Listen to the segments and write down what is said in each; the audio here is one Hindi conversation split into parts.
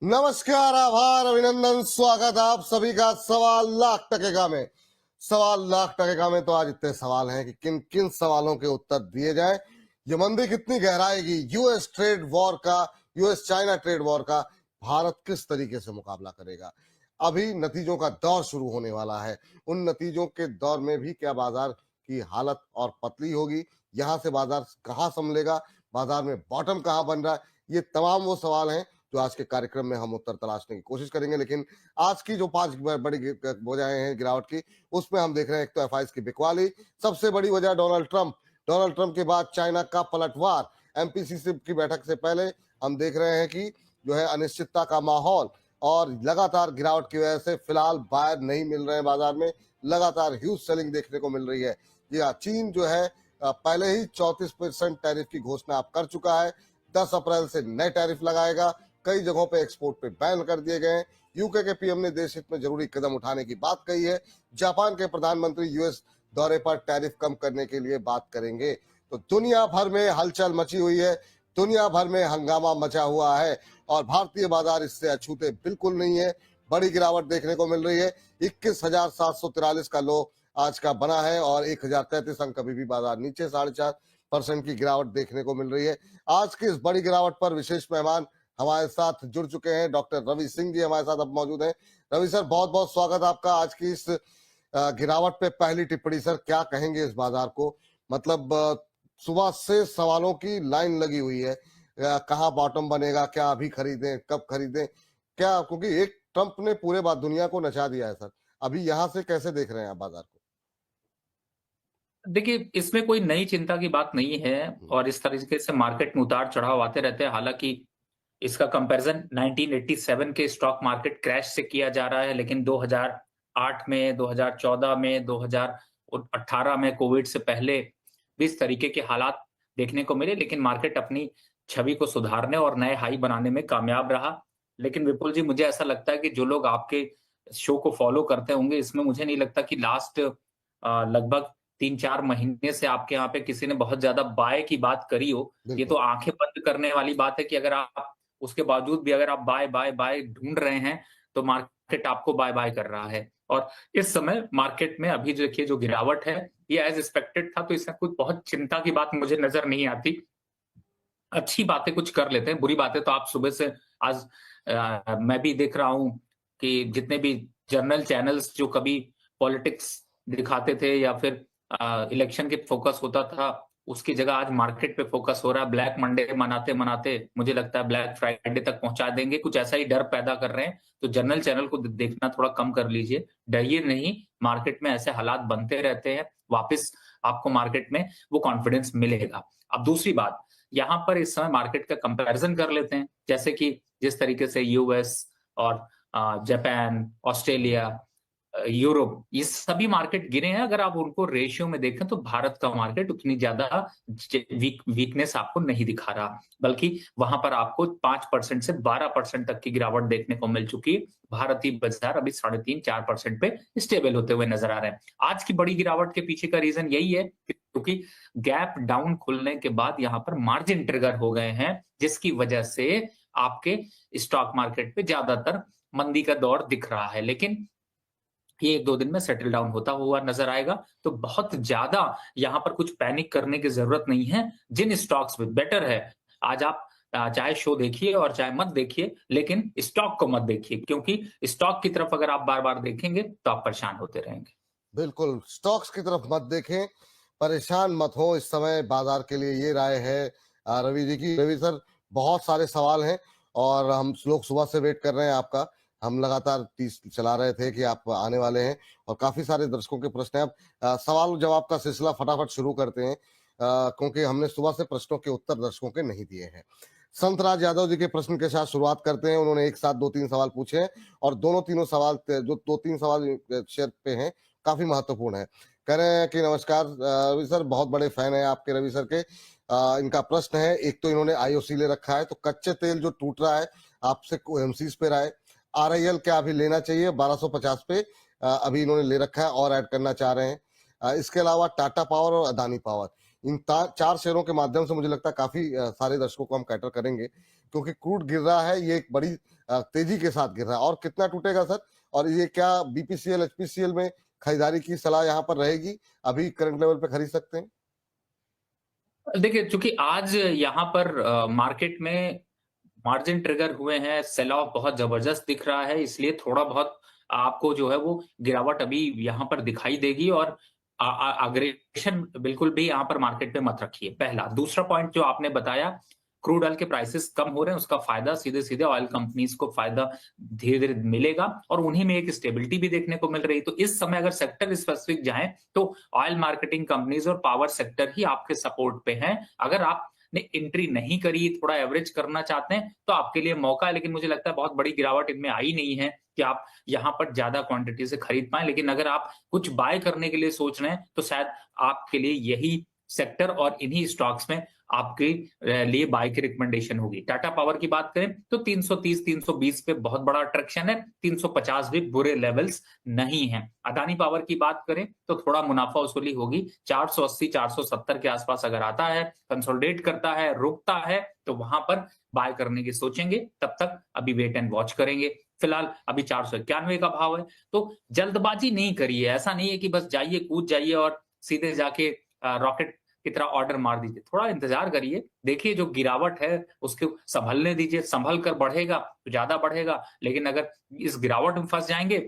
नमस्कार, आभार, अभिनंदन, स्वागत आप सभी का सवा लाख टके में। सवा लाख टके में तो आज इतने सवाल हैं कि किन किन सवालों के उत्तर दिए जाएं। ये मंदी कितनी गहराएगी, यूएस ट्रेड वॉर का, यूएस चाइना ट्रेड वॉर का भारत किस तरीके से मुकाबला करेगा। अभी नतीजों का दौर शुरू होने वाला है। उन नतीजों के दौर में भी क्या बाजार की हालत और पतली होगी, यहां से बाजार कहां संभलेगा, बाजार में बॉटम कहां बन रहा है, ये तमाम वो सवाल हैं जो आज के कार्यक्रम में हम उत्तर तलाशने की कोशिश करेंगे। लेकिन आज की जो 5 बड़ी वजहें हैं गिरावट की, उसमें हम देख रहे हैं एक तो एफआईएस की बिकवाली, सबसे बड़ी वजह डोनाल्ड ट्रंप के बाद चाइना का पलटवार, एमपीसीसी की बैठक से पहले हम देख रहे हैं कि जो है अनिश्चितता का माहौल और लगातार गिरावट की वजह से फिलहाल बायर नहीं मिल रहे हैं बाजार में, लगातार ह्यूज सेलिंग देखने को मिल रही है। जी हाँ, चीन जो है पहले ही 34% टैरिफ की घोषणा अब कर चुका है। 10 अप्रैल से नए टैरिफ लगाएगा। कई जगहों पे एक्सपोर्ट पे बैन कर दिए गए हैं। यूके के पीएम ने देश हित में जरूरी कदम उठाने की बात कही है। जापान के प्रधानमंत्री यूएस दौरे पर टैरिफ कम करने के लिए बात करेंगे। तो दुनिया भर में हलचल मची हुई है, दुनिया भर में हंगामा मचा हुआ है और भारतीय बाजार इससे अछूते बिल्कुल नहीं है। बड़ी गिरावट देखने को मिल रही है। 21,743 का लो आज का बना है और 1,033 अंक अभी भी बाजार नीचे 4.5% की गिरावट देखने को मिल रही है। आज की इस बड़ी गिरावट पर विशेष मेहमान हमारे साथ जुड़ चुके हैं। डॉक्टर रवि सिंह जी हमारे साथ अब मौजूद हैं। रवि सर, बहुत बहुत स्वागत आपका आज की इस गिरावट पे। पहली टिप्पणी सर, क्या कहेंगे इस बाजार को? मतलब सुबह से सवालों की लाइन लगी हुई है। कहाँ बॉटम बनेगा, क्या अभी खरीदें, कब खरीदें, क्या? क्योंकि एक ट्रंप ने पूरे बात दुनिया को नचा दिया है सर। अभी यहाँ से कैसे देख रहे हैं आप बाजार को? देखिए, इसमें कोई नई चिंता की बात नहीं है और इस तरीके से मार्केट में उतार चढ़ाव आते रहते हैं। हालांकि इसका कंपैरिजन 1987 के स्टॉक मार्केट क्रैश से किया जा रहा है, लेकिन 2008 में, 2014 में, 2018 में, कोविड से पहले भी इस तरीके के हालात देखने को मिले, लेकिन मार्केट अपनी छवि को सुधारने और नए हाई बनाने में कामयाब रहा। लेकिन विपुल जी, मुझे ऐसा लगता है कि जो लोग आपके शो को फॉलो करते होंगे, इसमें मुझे नहीं लगता कि लास्ट लगभग 3-4 महीने से आपके यहाँ पे किसी ने बहुत ज्यादा बाय की बात करी हो। ये तो आंखें बंद करने वाली बात है कि अगर आप उसके बावजूद भी अगर आप बाय बाय बाय ढूंढ रहे हैं, तो मार्केट आपको बाय बाय कर रहा है। और इस समय मार्केट में अभी जो देखिए जो गिरावट है, ये एज एक्सपेक्टेड था, तो इसमें कुछ बहुत चिंता की बात मुझे नजर नहीं आती। अच्छी बातें कुछ कर लेते हैं, बुरी बातें तो आप सुबह से आज मैं भी देख रहा हूं कि जितने भी जर्नल चैनल्स जो कभी पॉलिटिक्स दिखाते थे या फिर इलेक्शन के फोकस होता था, उसकी जगह आज मार्केट पे फोकस हो रहा है। ब्लैक मंडे मनाते मनाते मुझे लगता है ब्लैक फ्राइडे तक पहुंचा देंगे, कुछ ऐसा ही डर पैदा कर रहे हैं। तो जर्नल चैनल को देखना थोड़ा कम कर लीजिए, डरिए नहीं। मार्केट में ऐसे हालात बनते रहते हैं, वापस आपको मार्केट में वो कॉन्फिडेंस मिलेगा। अब दूसरी बात, यहाँ पर इस समय मार्केट का कंपैरिजन कर लेते हैं, जैसे कि जिस तरीके से यूएस और जापान, ऑस्ट्रेलिया, यूरोप, ये सभी मार्केट गिरे हैं। अगर आप उनको रेशियो में देखें तो भारत का मार्केट उतनी ज्यादा वीकनेस आपको नहीं दिखा रहा, बल्कि वहां पर आपको 5% से 12% तक की गिरावट देखने को मिल चुकी है। भारतीय बाजार अभी 3.5-4% पे स्टेबल होते हुए नजर आ रहे हैं। आज की बड़ी गिरावट के पीछे का रीजन यही है क्योंकि गैप डाउन खुलने के बाद यहाँ पर मार्जिन ट्रिगर हो गए हैं, जिसकी वजह से आपके स्टॉक मार्केट पे ज्यादातर मंदी का दौर दिख रहा है। लेकिन ये 1-2 दिन में सेटल डाउन होता हुआ नजर आएगा। तो बहुत ज्यादा यहाँ पर कुछ पैनिक करने की जरूरत नहीं है। जिन स्टॉक्स में बेटर है, आज आप चाहे शो देखिए और चाहे मत देखिए, लेकिन स्टॉक को मत देखिए, क्योंकि स्टॉक की तरफ अगर आप बार बार देखेंगे तो आप परेशान होते रहेंगे। बिल्कुल, स्टॉक्स की तरफ मत देखें, परेशान मत हो। इस समय बाजार के लिए ये राय है रवि जी की। रवि सर, बहुत सारे सवाल हैं और हम लोग सुबह से वेट कर रहे हैं आपका। हम लगातार तीस चला रहे थे कि आप आने वाले हैं और काफी सारे दर्शकों के प्रश्न हैं। अब सवाल जवाब का सिलसिला फटाफट शुरू करते हैं क्योंकि हमने सुबह से प्रश्नों के उत्तर दर्शकों के नहीं दिए हैं। संतराज यादव जी के प्रश्न के साथ शुरुआत करते हैं। उन्होंने एक साथ 2-3 सवाल पूछे हैं और दोनों तीनों सवाल जो 2-3 सवाल शेयर पे हैं, काफी महत्वपूर्ण है। कह रहे हैं कि नमस्कार रवि सर, बहुत बड़े फैन है आपके रवि सर के। इनका प्रश्न है, एक तो इन्होंने आईओसी ले रखा है, तो कच्चे तेल जो टूट रहा है, आपसे ओएमसीज पे राय। आरआईएल क्या अभी लेना चाहिए 1250 पे? अभी इन्होंने ले रखा है और ऐड करना चाह रहे हैं। इसके अलावा टाटा पावर और अदानी पावर, इन 4 शेयरों के माध्यम से मुझे लगता है काफी सारे दर्शकों को हम कैटर करेंगे, क्योंकि क्रूड गिर रहा है, ये एक बड़ी तेजी के साथ गिर रहा है। और कितना टूटेगा सर? और ये क्या बीपीसीएल, एचपीसीएल में खरीदारी की सलाह यहाँ पर रहेगी? अभी करंट लेवल पे खरीद सकते हैं? देखिए, चूंकि आज यहाँ पर मार्केट में मार्जिन ट्रिगर हुए हैं, सेल ऑफ बहुत जबरदस्त दिख रहा है, इसलिए थोड़ा बहुत आपको जो है वो गिरावट अभी यहाँ पर दिखाई देगी। और अग्रेशन बिल्कुल भी यहाँ पर मार्केट पे मत रखिए, पहला। दूसरा पॉइंट जो आपने बताया, क्रूड ऑयल के प्राइसेस कम हो रहे हैं, उसका फायदा सीधे सीधे ऑयल कंपनीज को फायदा धीरे धीरे मिलेगा, और उन्हीं में एक स्टेबिलिटी भी देखने को मिल रही है। तो इस समय अगर सेक्टर स्पेसिफिक जाएं तो ऑयल मार्केटिंग कंपनीज और पावर सेक्टर ही आपके सपोर्ट पे हैं। अगर आप ने एंट्री नहीं करी, थोड़ा एवरेज करना चाहते हैं, तो आपके लिए मौका है। लेकिन मुझे लगता है बहुत बड़ी गिरावट इनमें आई नहीं है कि आप यहाँ पर ज्यादा क्वांटिटी से खरीद पाए। लेकिन अगर आप कुछ बाय करने के लिए सोच रहे हैं, तो शायद आपके लिए यही सेक्टर और इन्हीं स्टॉक्स में आपके लिए बाय की रिकमेंडेशन होगी। टाटा पावर की बात करें तो 330 320 पे बहुत बड़ा अट्रैक्शन है, 350 भी बुरे लेवल्स नहीं है। अदानी पावर की बात करें तो थोड़ा मुनाफा वसूली होगी, 480 470 के आसपास अगर आता है, कंसोलिडेट करता है, रुकता है, तो वहां पर बाय करने की सोचेंगे। तब तक अभी वेट एंड वॉच करेंगे। फिलहाल अभी 491 का भाव है, तो जल्दबाजी नहीं करिए। ऐसा नहीं है कि बस जाइए, कूद जाइए और सीधे जाके रॉकेट की तरह ऑर्डर मार दीजिए। थोड़ा इंतजार करिए, देखिए जो गिरावट है उसके संभलने दीजिए। संभल कर बढ़ेगा तो ज्यादा बढ़ेगा, लेकिन अगर इस गिरावट में फंस जाएंगे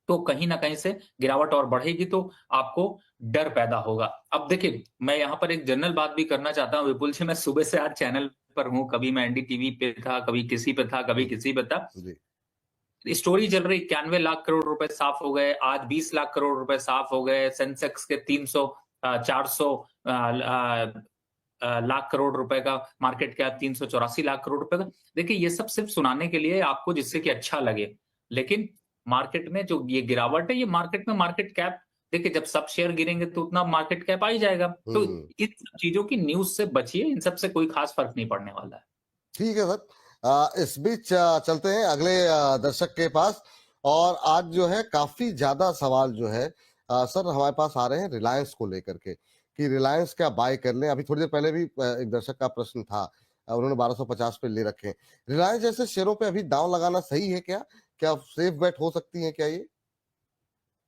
तो कहीं ना कहीं से गिरावट और बढ़ेगी, तो आपको डर पैदा होगा। अब देखिए, मैं यहाँ पर एक जनरल बात भी करना चाहता हूँ विपुल जी। मैं सुबह से आज चैनल पर हूँ, कभी मैं एनडीटीवी पे था, कभी किसी पे था, कभी किसी पे था। स्टोरी चल रही, 91 लाख करोड़ रुपए साफ हो गए, आज 20 लाख करोड़ रुपए साफ हो गए, सेंसेक्स के 300 400 लाख करोड़ रुपए का मार्केट कैप, 384 लाख करोड़ रुपए का। देखिए, ये सब सिर्फ सुनाने के लिए आपको, जिससे कि अच्छा लगे। लेकिन मार्केट में जो ये गिरावट है, ये मार्केट में मार्केट कैप, देखिए जब सब शेयर गिरेंगे तो उतना मार्केट कैप आ ही जाएगा। तो इन सब चीजों की न्यूज से बचिए, इन सब से कोई खास फर्क नहीं पड़ने वाला है। ठीक है सर। इस बीच चलते हैं अगले दर्शक के पास। और आज जो है काफी ज्यादा सवाल जो है सर हमारे पास आ रहे हैं रिलायंस को लेकर के, कि रिलायंस क्या बाय कर लें। अभी थोड़ी देर पहले भी एक दर्शक का प्रश्न था, उन्होंने 1250 पे ले रखे हैं। रिलायंस जैसे शेयरों पे अभी दांव लगाना सही है क्या? क्या सेफ बेट हो सकती है क्या ये?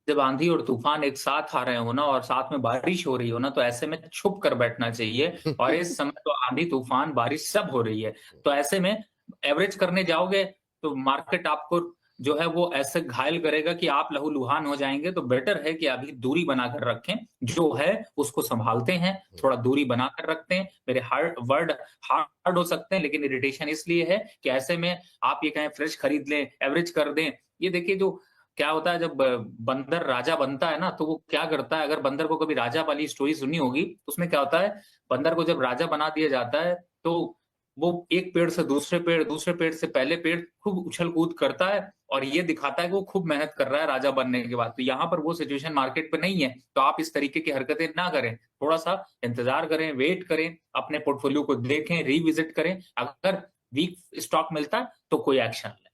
जब आंधी और तूफान एक साथ आ रहे हो ना, और साथ में बारिश हो रही हो ना, तो ऐसे में छुप कर बैठना चाहिए। और इस समय तो आंधी तूफान बारिश सब हो रही है, तो ऐसे में एवरेज करने जाओगे तो मार्केट आपको जो है वो ऐसे घायल करेगा कि आप लहूलुहान हो जाएंगे। तो बेटर है कि अभी दूरी बनाकर रखें, जो है उसको संभालते हैं, थोड़ा दूरी बनाकर रखते हैं। मेरे वर्ड हार्ड हो सकते हैं, लेकिन इरिटेशन इसलिए है कि ऐसे में आप ये कहें फ्रेश खरीद लें, एवरेज कर दें। ये देखिए, जो क्या होता है जब बंदर राजा बनता है ना, तो वो क्या करता है, अगर बंदर को कभी राजा वाली स्टोरी सुनी होगी, तो उसमें क्या होता है, बंदर को जब राजा बना दिया जाता है तो वो एक पेड़ से दूसरे पेड़, दूसरे पेड़ से पहले पेड़, खूब उछल कूद करता है और ये दिखाता है कि वो खूब मेहनत कर रहा है राजा बनने के बाद। तो यहाँ पर वो सिचुएशन मार्केट पे नहीं है, तो आप इस तरीके की हरकतें ना करें। थोड़ा सा इंतजार करें, वेट करें, अपने पोर्टफोलियो को देखें, रिविजिट करें। अगर वीक स्टॉक मिलता है तो कोई एक्शन लें।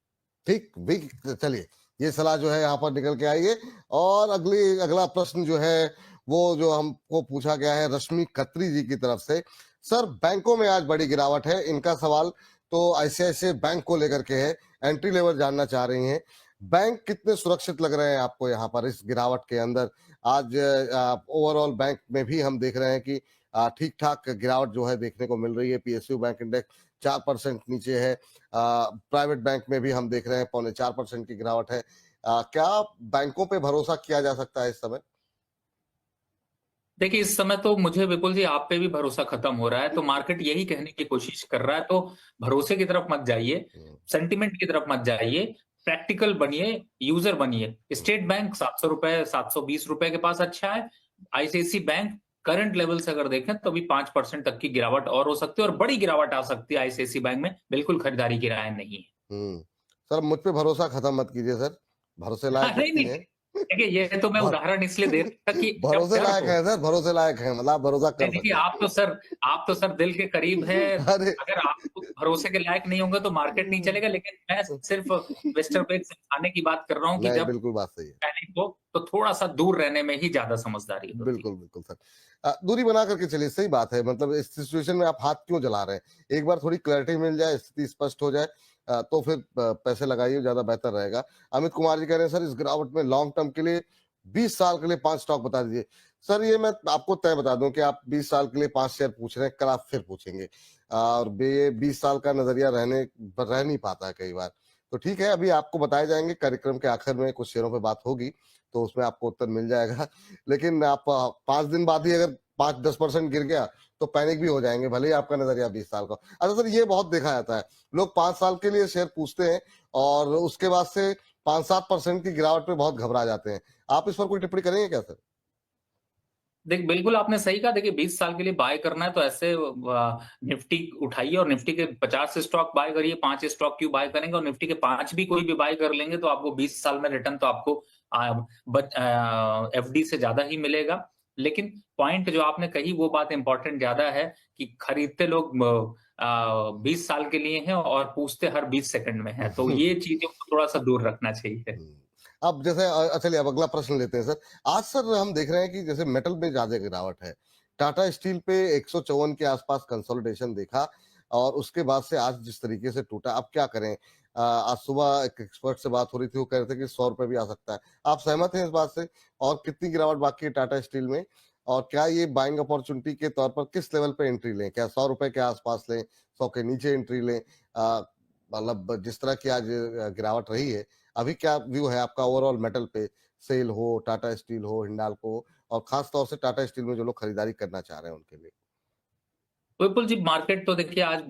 ठीक, वीक। चलिए, ये सलाह जो है यहाँ पर निकल के आई है। और अगला प्रश्न जो है वो जो हमको पूछा गया है रश्मि खत्री जी की तरफ से। सर, बैंकों में आज बड़ी गिरावट है। इनका सवाल तो आईसीआईसीआई बैंक को लेकर के है, एंट्री लेवल जानना चाह रही हैं। बैंक कितने सुरक्षित लग रहे हैं आपको यहाँ पर इस गिरावट के अंदर? आज ओवरऑल बैंक में भी हम देख रहे हैं कि ठीक ठाक गिरावट जो है देखने को मिल रही है। पीएसयू बैंक इंडेक्स 4% नीचे है। प्राइवेट बैंक में भी हम देख रहे हैं 4.25% की गिरावट है। क्या बैंकों पे भरोसा किया जा सकता है इस समय? देखिए, इस समय तो मुझे विपुल जी आप पे भी भरोसा खत्म हो रहा है, तो मार्केट यही कहने की कोशिश कर रहा है। तो भरोसे की तरफ मत जाइए, सेंटिमेंट की तरफ मत जाइए, प्रैक्टिकल बनिए, यूजर बनिए। स्टेट बैंक 700 रुपए, 720 रुपए के पास अच्छा है। आईसीआईसी बैंक करंट लेवल से अगर देखें तो अभी 5% तक की गिरावट और हो सकती है, और बड़ी गिरावट आ सकती है आईसीआईसी बैंक में। बिल्कुल खरीदारी की राय नहीं है। सर, मुझ पे भरोसा खत्म मत कीजिए सर, भरोसे लायक नहीं व्यक्ति नहीं, हैं। देखिए ये तो मैं उदाहरण इसलिए दे रहा था कि भरोसे लायक है सर, भरोसे लायक है, मतलब आप भरोसा कर देखिए, सकते आप तो सर दिल के करीब है। हैं। अरे अगर आप भरोसे के लायक नहीं होंगे तो मार्केट नहीं चलेगा। लेकिन मैं सिर्फ वेस्टर पे समझाने की बात कर रहा हूँ कि नहीं, जब बिल्कुल बात सही है। पैनिक हो तो थोड़ा सा दूर रहने में ही ज्यादा समझदारी होती है। बिल्कुल बिल्कुल सर। दूरी बना करके चलिए, सही बात है। मतलब इस सिचुएशन में आप हाथ क्यों जला रहे हैं? एक बार थोड़ी क्लैरिटी मिल जाए, स्थिति स्पष्ट हो जाए, तो फिर पैसे लगाइए, ज्यादा बेहतर रहेगा। अमित कुमार जी कह रहे हैं सर इस गिरावट में लॉन्ग टर्म के लिए 20 साल के लिए 5 स्टॉक बता दीजिए। सर ये मैं आपको तय बता दूं कि आप 20 साल के लिए 5 शेयर पूछ रहे हैं, कल आप फिर पूछेंगे, और 20 साल का नजरिया रह नहीं पाता है कई बार। तो ठीक है, अभी आपको बताए जाएंगे, कार्यक्रम के आखिर में कुछ शेयरों पे बात होगी, तो उसमें आपको उत्तर मिल जाएगा। लेकिन आप 5 दिन बाद ही अगर 5-10% गिर गया तो पैनिक भी हो जाएंगे, भले ही आपका नजरिया 20 साल का। अच्छा सर, ये बहुत देखा जाता है, लोग 5 साल के लिए शेयर पूछते हैं और उसके बाद से 5-7% की गिरावट पे बहुत घबरा जाते हैं। आप इस पर कोई टिप्पणी करेंगे क्या सर? देख, बिल्कुल आपने सही कहा। देखिए 20 साल के लिए बाय करना है तो ऐसे निफ्टी उठाइए और निफ्टी के 50 स्टॉक बाय करिए। 5 स्टॉक क्यों बाय करेंगे, और निफ्टी के 5 भी कोई भी बाय कर लेंगे तो आपको 20 साल में रिटर्न तो आपको एफडी से ज्यादा ही मिलेगा। लेकिन पॉइंट जो आपने कही वो बात इंपॉर्टेंट ज्यादा है कि खरीदते लोग 20 साल के लिए हैं और पूछते हर 20 सेकंड में है, तो ये चीजों को थोड़ा सा दूर रखना चाहिए। अब जैसे चलिए अब अगला प्रश्न लेते हैं सर। आज सर हम देख रहे हैं कि जैसे मेटल में ज्यादा गिरावट है, टाटा स्टील पे 154 के आसपास कंसोलिडेशन देखा, और उसके बाद से आज जिस तरीके से टूटा, अब क्या करें? आज सुबह एक एक्सपर्ट से बात हो रही थी, वो कह रहे थे कि 100 रुपए भी आ सकता है। आप सहमत हैं इस बात से? और कितनी गिरावट बाकी है टाटा स्टील में, और क्या ये बाइंग अपॉर्चुनिटी के तौर पर किस लेवल पे एंट्री लें? क्या 100 रुपए के आसपास लें, 100 के नीचे एंट्री लें? मतलब जिस तरह की आज गिरावट रही है, अभी क्या व्यू है आपका ओवरऑल मेटल पे? सेल हो, टाटा स्टील हो, हिंडाल्को हो, और खास तौर से टाटा स्टील में जो लोग खरीदारी करना चाह रहे हैं उनके लिए। विपुल जी, मार्केट तो देखिए आज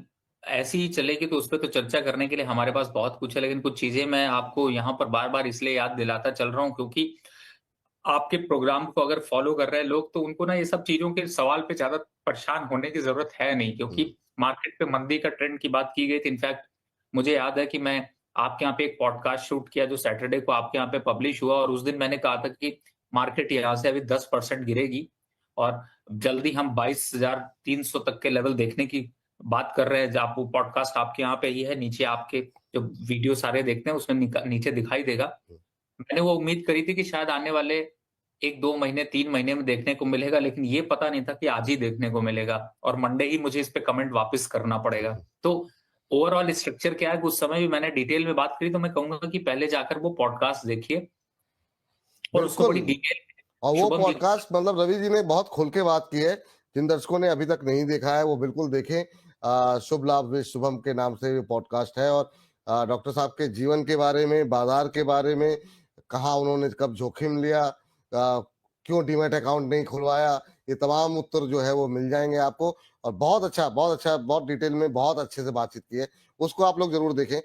ऐसी ही चलेगी, तो उसपे तो चर्चा करने के लिए हमारे पास बहुत कुछ है, लेकिन कुछ चीजें मैं आपको यहाँ पर बार बार इसलिए याद दिलाता चल रहा हूँ क्योंकि आपके प्रोग्राम को अगर फॉलो कर रहे हैं लोग तो उनको ना ये सब चीजों के सवाल पे ज्यादा परेशान होने की जरूरत है नहीं, क्योंकि हम्म, मार्केट पे मंदी का ट्रेंड की बात की गई थी। इनफैक्ट मुझे याद है कि मैं आपके यहाँ पे एक पॉडकास्ट शूट किया जो सैटरडे को आपके यहाँ पे पब्लिश हुआ, और उस दिन मैंने कहा था कि मार्केट यहाँ से अभी 10% गिरेगी और जल्दी हम 22,300 तक के लेवल देखने की बात कर रहे हैं। आप वो पॉडकास्ट आपके यहाँ पे ही है, नीचे आपके जो वीडियो सारे देखते हैं उसमें नीचे दिखाई देगा। मैंने वो उम्मीद करी थी कि शायद आने वाले 1-2 महीने 3 महीने में देखने को मिलेगा, लेकिन ये पता नहीं था कि आज ही देखने को मिलेगा और मंडे ही मुझे इस पे कमेंट वापस करना पड़ेगा। तो ओवरऑल स्ट्रक्चर क्या है, उस समय भी मैंने डिटेल में बात करी, तो मैं कहूंगा कि पहले जाकर वो पॉडकास्ट देखिए और उसको बिल्कुल। बड़ी डिटेल और वो शुभम जी। पॉडकास्ट मतलब रवि जी ने बहुत खुल के बात की है, जिन दर्शकों ने अभी तक नहीं देखा है वो बिल्कुल देखें। शुभ लाभ विद शुभम के नाम से पॉडकास्ट है, और डॉक्टर साहब के जीवन के बारे में, बाजार के बारे में, कहा उन्होंने कब जोखिम लिया, क्यों डीमैट अकाउंट नहीं खुलवाया, ये तमाम उत्तर जो है वो मिल जाएंगे आपको। और बहुत अच्छा, बहुत अच्छा, बहुत डिटेल में, बहुत अच्छे से बातचीत की है, उसको आप लोग जरूर देखें।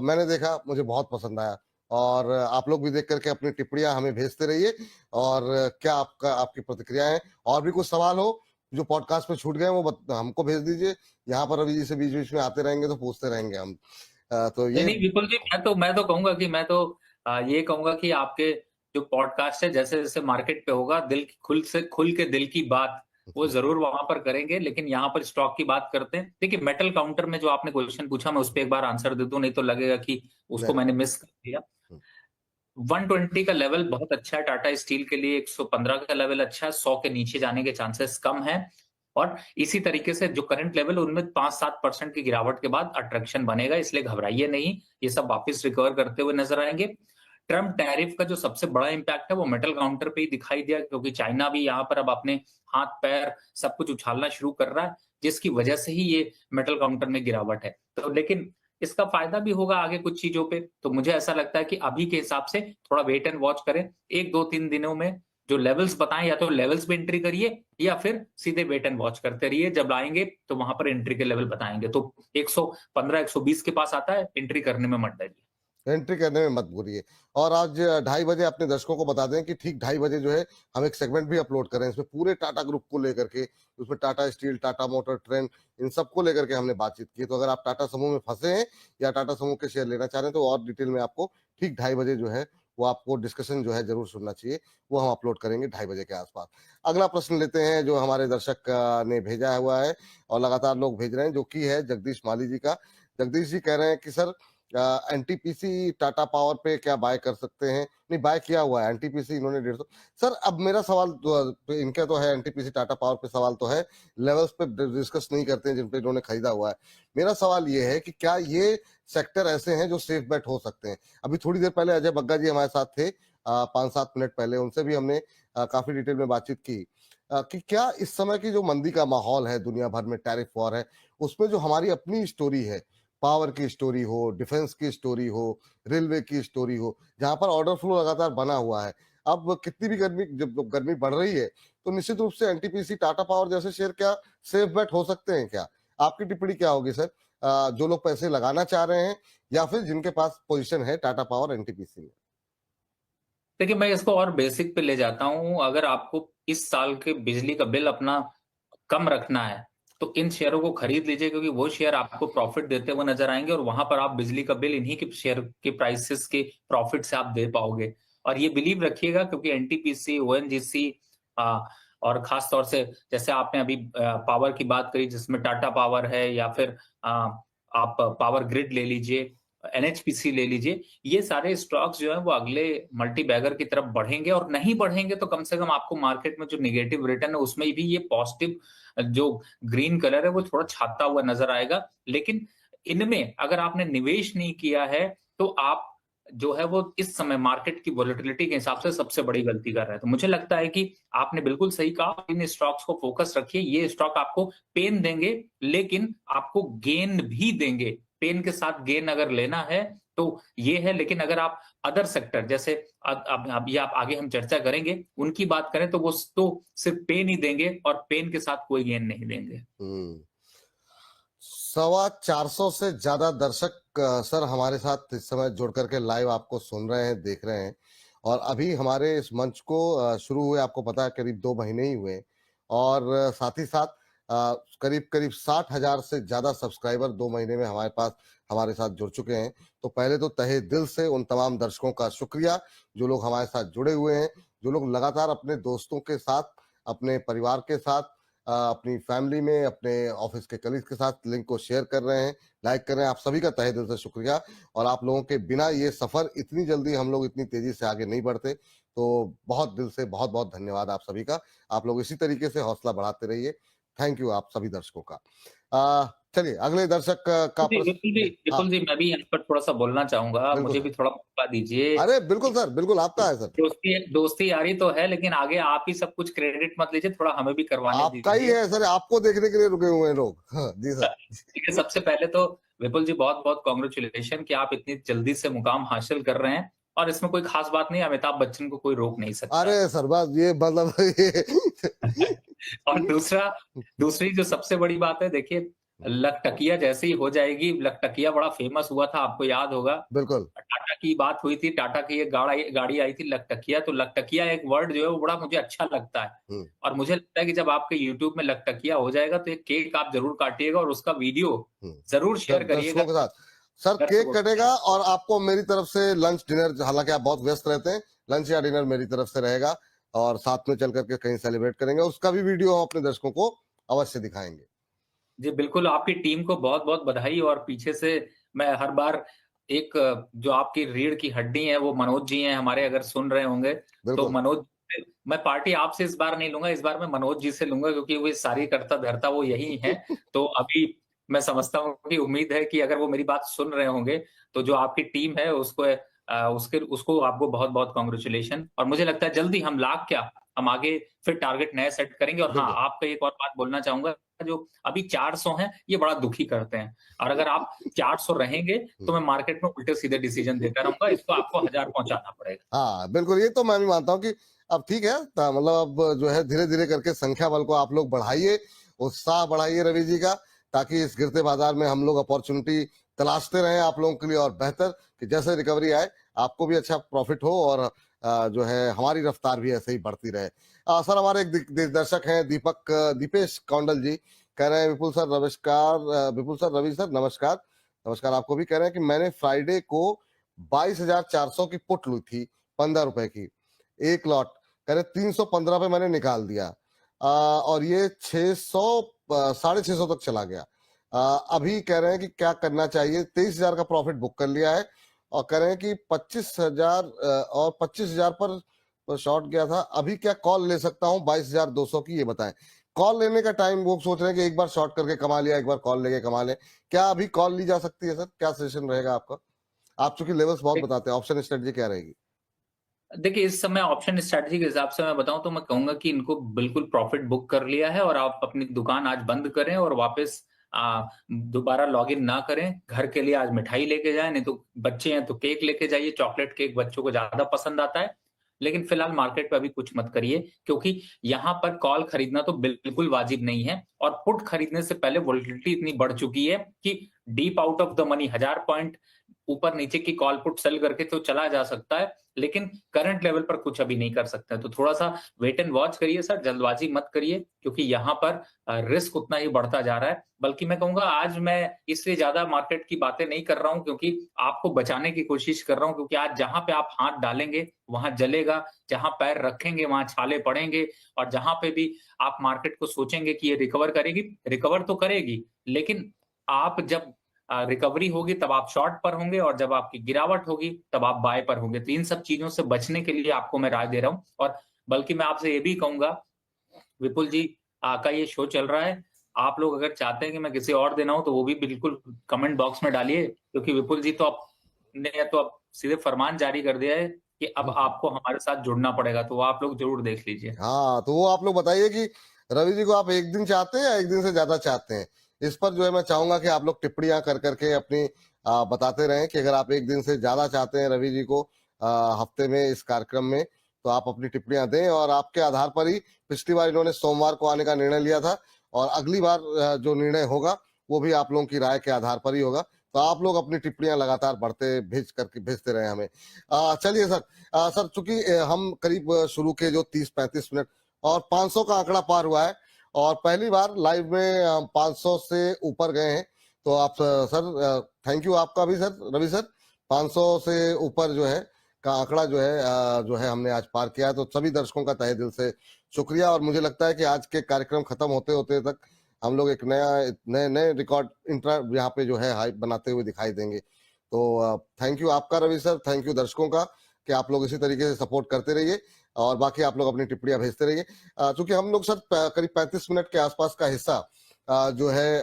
मैंने देखा, मुझे बहुत पसंद आया, और आप लोग भी देख करके अपनी टिप्पणियां हमें भेजते रहिए। और क्या आपकी प्रतिक्रिया है? और भी कुछ सवाल हो जो पॉडकास्ट में छूट गए वो हमको भेज दीजिए। यहाँ पर अभी जैसे बीच बीच में आते रहेंगे तो पूछते रहेंगे हम। तो नहीं ये नहीं विपुल जी, मैं तो कहूंगा कि मैं तो ये कहूंगा कि आपके जो पॉडकास्ट है जैसे जैसे मार्केट पे होगा, खुल के दिल की बात वो जरूर वहां पर करेंगे। लेकिन यहाँ पर स्टॉक की बात करते हैं। देखिए मेटल काउंटर में जो आपने क्वेश्चन पूछा, मैं उस पर एक बार आंसर दे दूं, नहीं तो लगेगा कि उसको नहीं, मैंने मिस कर दिया। 120 का लेवल बहुत अच्छा है टाटा स्टील के लिए, 115 का लेवल अच्छा है, 100 के नीचे जाने के चांसेस कम है। और इसी तरीके से जो करंट लेवल उनमें 5-7% की गिरावट के बाद अट्रैक्शन बनेगा, इसलिए घबराइए नहीं, ये सब वापस रिकवर करते हुए नजर आएंगे। ट्रम्प टैरिफ का जो सबसे बड़ा इंपैक्ट है वो मेटल काउंटर पे ही दिखाई दिया, क्योंकि चाइना भी यहाँ पर अब अपने हाथ पैर सब कुछ उछालना शुरू कर रहा है, जिसकी वजह से ही ये मेटल काउंटर में गिरावट है। तो लेकिन इसका फायदा भी होगा आगे कुछ चीजों पे। तो मुझे ऐसा लगता है कि अभी के हिसाब से थोड़ा वेट एंड वॉच करें। 1-2-3 दिनों में जो लेवल्स बताएं, या तो लेवल्स पे एंट्री करिए या फिर सीधे वेट एंड वॉच करते रहिए। जब आएंगे तो वहां पर एंट्री के लेवल बताएंगे, तो 115 120 के पास आता है, एंट्री करने में मत डरिए। एंट्री करने में मत भूलिए। और आज 2:30 बजे अपने दर्शकों को बता दें कि ठीक 2:30 बजे जो है हम एक सेगमेंट भी अपलोड करें, इसमें पूरे टाटा ग्रुप को लेकर के, उसमें Tata steel, Tata motor, trend, इन सबको लेकर के हमने बातचीत की। तो अगर आप टाटा समूह में फंसे हैं या टाटा समूह के शेयर लेना चाह रहे हैं तो और डिटेल में आपको ठीक 2:30 बजे जो है वो आपको डिस्कशन जो है जरूर सुनना चाहिए। वो हम अपलोड करेंगे 2:30 बजे के आसपास। अगला प्रश्न लेते हैं जो हमारे दर्शक ने भेजा हुआ है, और लगातार लोग भेज रहे हैं, जो कि है जगदीश माली जी का। जगदीश जी कह रहे हैं कि सर एनटीपीसी टाटा पावर पे क्या बाय कर सकते हैं? नहीं, बाय किया हुआ है एनटीपीसी इन्होंने 150। सर अब मेरा सवाल इनका तो है, एनटीपीसी टाटा पावर पे सवाल तो है, लेवल्स पे डिस्कस नहीं करते हैं जिन पे इन्होंने खरीदा हुआ है। मेरा सवाल ये है कि क्या ये सेक्टर ऐसे हैं जो सेफ बेट हो सकते हैं? अभी थोड़ी देर पहले अजय बग्गा जी हमारे साथ थे, 5-7 मिनट पहले, उनसे भी हमने काफी डिटेल में बातचीत की कि क्या इस समय की जो मंदी का माहौल है, दुनिया भर में टैरिफ वॉर है, उसमें जो हमारी अपनी स्टोरी है, पावर की स्टोरी हो, डिफेंस की स्टोरी हो, रेलवे की स्टोरी हो, जहां पर ऑर्डर फ्लो लगातार बना हुआ है, अब कितनी भी गर्मी, जब गर्मी बढ़ रही है तो निश्चित रूप से एनटीपीसी टाटा पावर जैसे शेयर क्या सेफ बेट हो सकते हैं क्या? आपकी टिप्पणी क्या होगी सर? जो लोग पैसे लगाना चाह रहे हैं या फिर जिनके पास पोजीशन है टाटा पावर एनटीपीसी में? देखिए, मैं इसको और बेसिक पे ले जाता हूँ। अगर आपको इस साल के बिजली का बिल अपना कम रखना है, तो इन शेयरों को खरीद लीजिए, क्योंकि वो शेयर आपको प्रॉफिट देते हुए नजर आएंगे और वहां पर आप बिजली का बिल इन्हीं के शेयर के प्राइसेस के प्रॉफिट से आप दे पाओगे। और ये बिलीव रखिएगा, क्योंकि एनटीपीसी, ओएनजीसी और खास तौर से जैसे आपने अभी पावर की बात करी, जिसमें टाटा पावर है, या फिर आप पावर ग्रिड ले लीजिए, एनएचपीसी ले लीजिए, ये सारे स्टॉक्स जो है वो अगले मल्टी बैगर की तरफ बढ़ेंगे, और नहीं बढ़ेंगे तो कम से कम आपको मार्केट में जो निगेटिव रिटर्न है उसमें भी ये पॉजिटिव जो ग्रीन कलर है वो थोड़ा छाता हुआ नजर आएगा। लेकिन इनमें अगर आपने निवेश नहीं किया है, तो आप जो है वो इस समय मार्केट की वोलेटिलिटी के हिसाब से सबसे बड़ी गलती कर रहे हैं। तो मुझे लगता है कि आपने बिल्कुल सही कहा, इन स्टॉक्स को फोकस रखिए। ये स्टॉक आपको पेन देंगे, लेकिन आपको गेन भी देंगे। पेन के साथ गेन अगर लेना है तो ये है, लेकिन अगर आप अदर सेक्टर जैसे अब ये आप आगे हम चर्चा करेंगे उनकी बात करें, तो वो तो सिर्फ पेन ही देंगे और पेन के साथ कोई गेन नहीं देंगे। 425 से ज्यादा दर्शक सर हमारे साथ इस समय जुड़ करके लाइव आपको सुन रहे हैं, देख रहे हैं। और अभी हमारे इस मंच को शुरू हुए आपको पता है करीब 2 महीने ही हुए, और साथ ही साथ करीब करीब 60,000 से ज्यादा सब्सक्राइबर 2 महीने में हमारे पास हमारे साथ जुड़ चुके हैं। तो पहले तो तहे दिल से उन तमाम दर्शकों का शुक्रिया जो लोग हमारे साथ जुड़े हुए हैं, जो लोग लगातार अपने दोस्तों के साथ, अपने परिवार के साथ, अपनी फैमिली में, अपने ऑफिस के कलीग के साथ लिंक को शेयर कर रहे हैं, लाइक कर रहे हैं। आप सभी का तहे दिल से शुक्रिया। और आप लोगों के बिना ये सफर इतनी जल्दी हम लोग इतनी तेजी से आगे नहीं बढ़ते। तो बहुत दिल से बहुत बहुत धन्यवाद आप सभी का। आप लोग इसी तरीके से हौसला बढ़ाते रहिए। थैंक यू आप सभी दर्शकों का। चलिए अगले दर्शक का जी, प्रश्न। विपुल जी, हाँ, विपुल जी, मैं भी यहाँ पर थोड़ा-सा बोलना चाहूँगा, बिल्कुल मुझे सर। भी थोड़ा मौका दीजिए। अरे बिल्कुल सर, बिल्कुल आपका है सर। दोस्ती दोस्ती यारी तो है, लेकिन आगे आप ही सब कुछ क्रेडिट मत लीजिए, थोड़ा हमें भी करवाने आपका ही दीजिए। है सर, आपको देखने के लिए रुके हुए हैं लोग। हाँ, जी सर। ठीक है, सबसे पहले तो विपुल जी बहुत-बहुत कांग्रेचुलेशन कि आप इतनी जल्दी से मुकाम हासिल कर रहे हैं, और इसमें कोई खास बात नहीं है, अमिताभ बच्चन को कोई रोक नहीं सकता। अरे सर बस ये मतलब ये और दूसरी जो सबसे बड़ी बात है, देखिए, लखटकिया जैसे ही हो जाएगी, लखटकिया बड़ा फेमस हुआ था, आपको याद होगा। बिल्कुल। टाटा की बात हुई थी, टाटा की एक गाड़ी आई थी लखटकिया, तो लखटकिया एक वर्ड जो है वो बड़ा मुझे अच्छा लगता है। हम्म। और मुझे लगता है कि जब आपके यूट्यूब में लखटकिया हो जाएगा, तो एक केक आप जरूर काटिएगा और उसका वीडियो जरूर शेयर दर्शकों करिएगा के साथ सर केक दर्शकों के कटेगा, साथ। और आपको मेरी तरफ से लंच डिनर, हालांकि आप बहुत व्यस्त रहते हैं, लंच या डिनर मेरी तरफ से रहेगा, और साथ में चल करके कहीं सेलिब्रेट करेंगे, उसका भी वीडियो हम अपने दर्शकों को अवश्य दिखाएंगे। जी, बिल्कुल, आपकी टीम को बहुत-बहुत बधाई। और पीछे से मैं हर बार एक जो आपकी रीढ़ की हड्डी है, वो मनोज जी हैं हमारे, अगर सुन रहे होंगे, तो बिल्कुल। मनोज, मैं पार्टी आपसे इस बार नहीं लूँगा, इस बार मैं मनोज जी से लूँगा, क्योंकि वो सारी करता-धरता वो यही हैं। तो अभी मैं समझता हूँ कि उम्मीद है कि अगर वो मेरी बात सुन रहे होंगे, तो जो आपकी टीम है उसको आपको बहुत-बहुत कांग्रेचुलेशन। और मुझे लगता है जल्दी हम लाख क्या, हम आगे फिर टारगेट नए सेट करेंगे। और हाँ, बिल्कुल। आपको एक और बात बोलना चाहूँगा, जो अभी 400 हैं, ये बड़ा दुखी करते हैं, और अगर आप 400 रहेंगे, तो मैं मार्केट में उल्टे-सीधे डिसीजन देता रहूँगा, इसको आपको 1000 पहुँचाना पड़ेगा। हाँ बिल्कुल, ये तो मैं भी मानता हूँ कि अब ठीक है, मतलब अब जो है धीरे धीरे करके संख्या बल को आप लोग बढ़ाइए, उत्साह बढ़ाइए रवि जी का, ताकि इस गिरते बाजार में हम लोग अपॉर्चुनिटी तलाशते रहें आप लोगों के लिए, और बेहतर कि जैसे रिकवरी आए आपको भी अच्छा प्रॉफिट हो, और जो है हमारी रफ्तार भी ऐसे ही बढ़ती रहे। सर हमारे एक दर्शक हैं दीपेश कौंडल जी, कह रहे हैं विपुल सर नमस्कार, विपुल सर, रवि सर नमस्कार। नमस्कार आपको भी। कह रहे हैं कि मैंने फ्राइडे को 22,400 की पुट ली थी, 15 रुपए की एक लॉट। कह रहे 315 पे मैंने निकाल दिया, और ये 600 650 तक चला गया। अभी कह रहे हैं कि क्या करना चाहिए, 23,000 का प्रॉफिट बुक कर लिया है और कह रहे हैं कि 25,000 और 25,000 पर शॉर्ट गया था। अभी क्या कॉल ले सकता हूँ 22,200 की, ये बताएं। कॉल लेने का टाइम वो सोच रहे हैं कि एक बार शॉर्ट करके कमा लिया, एक बार कॉल लेके कमा ले। क्या अभी कॉल ली जा सकती है सर? क्या सेशन रहेगा आपका? आप चूंकि लेवल्स बहुत बताते हैं, ऑप्शन स्ट्रेटजी क्या रहेगी? देखिए, इस समय ऑप्शन स्ट्रैटेजी के हिसाब से मैं बताऊं तो मैं कहूंगा कि इनको बिल्कुल प्रॉफिट बुक कर लिया है और आप अपनी दुकान आज बंद करें और वापस दोबारा लॉगिन ना करें। घर के लिए आज मिठाई लेके जाएं, नहीं तो बच्चे हैं तो केक लेके जाइए। चॉकलेट केक बच्चों को ज्यादा पसंद आता है। लेकिन फिलहाल मार्केट पे अभी कुछ मत करिए, क्योंकि यहाँ पर कॉल खरीदना तो बिल्कुल वाजिब नहीं है। और पुट खरीदने से पहले वोलेटिलिटी इतनी बढ़ चुकी है कि deep out of the money 1000 point ऊपर नीचे की कॉल पुट सेल करके तो चला जा सकता है, लेकिन करंट लेवल पर कुछ अभी नहीं कर सकते हैं। तो थोड़ा-सा वेट एंड वॉच करिए सर, जल्दबाजी मत करिए, क्योंकि यहाँ पर रिस्क उतना ही बढ़ता जा रहा है। बल्कि मैं कहूँगा आज मैं इसलिए ज़्यादा मार्केट की बातें नहीं कर रहा हूँ, क्योंकि आपको बचाने की कोशिश कर रहा हूँ, क्योंकि आज जहाँ पे आप हाथ डालेंगे, वहाँ जलेगा, जहाँ पैर रखेंगे, वहाँ छाले पड़ेंगे। और जहाँ पे भी आप मार्केट को सोचेंगे कि ये रिकवर करेगी, रिकवर तो करेगी, लेकिन आप जब रिकवरी होगी तब आप शॉर्ट पर होंगे और जब आपकी गिरावट होगी तब आप बाय पर होंगे। तो इन सब चीजों से बचने के लिए आपको मैं राय दे रहा हूँ। और बल्कि मैं आपसे ये भी कहूंगा, विपुल जी का ये शो चल रहा है, आप लोग अगर चाहते हैं कि मैं किसी और दिन आऊं तो वो भी बिल्कुल कमेंट बॉक्स में डालिए, क्योंकि विपुल जी तो अब सीधे फरमान जारी कर दिया है कि अब आपको हमारे साथ जुड़ना पड़ेगा। तो वो आप लोग जरूर देख लीजिए। हाँ, तो वो आप लोग बताइए कि रवि जी को आप एक दिन चाहते हैं या एक दिन से ज्यादा चाहते हैं? इस पर जो है मैं चाहूंगा कि आप लोग टिप्पणियां कर करके अपनी बताते रहें कि अगर आप एक दिन से ज्यादा चाहते हैं रवि जी को हफ्ते में इस कार्यक्रम में, तो आप अपनी टिप्पणियां दें और आपके आधार पर ही पिछली बार इन्होंने सोमवार को आने का निर्णय लिया था और अगली बार जो निर्णय होगा वो भी आप लोगों की राय के आधार पर ही होगा। तो आप लोग अपनी टिप्पणियां लगातार भेजते रहे हमें। चलिए सर, सर चूंकि हम करीब शुरू के जो 30-35 मिनट और 500 का आंकड़ा पार हुआ है और पहली बार लाइव में 500 से ऊपर गए हैं, तो आप सर थैंक यू आपका भी सर, रवि सर। 500 से ऊपर जो है का आंकड़ा जो है हमने आज पार किया है, तो सभी दर्शकों का तहे दिल से शुक्रिया। और मुझे लगता है कि आज के कार्यक्रम खत्म होते होते तक हम लोग एक नए नए रिकॉर्ड इंट्रा यहाँ पे जो है हाइप बनाते हुए दिखाई देंगे। तो थैंक यू आपका रवि सर, थैंक यू दर्शकों का कि आप लोग इसी तरीके से सपोर्ट करते रहिए और बाकी आप लोग अपनी टिप्पणियां भेजते रहिए। चूंकि हम लोग सर करीब 35 मिनट के आसपास का हिस्सा जो है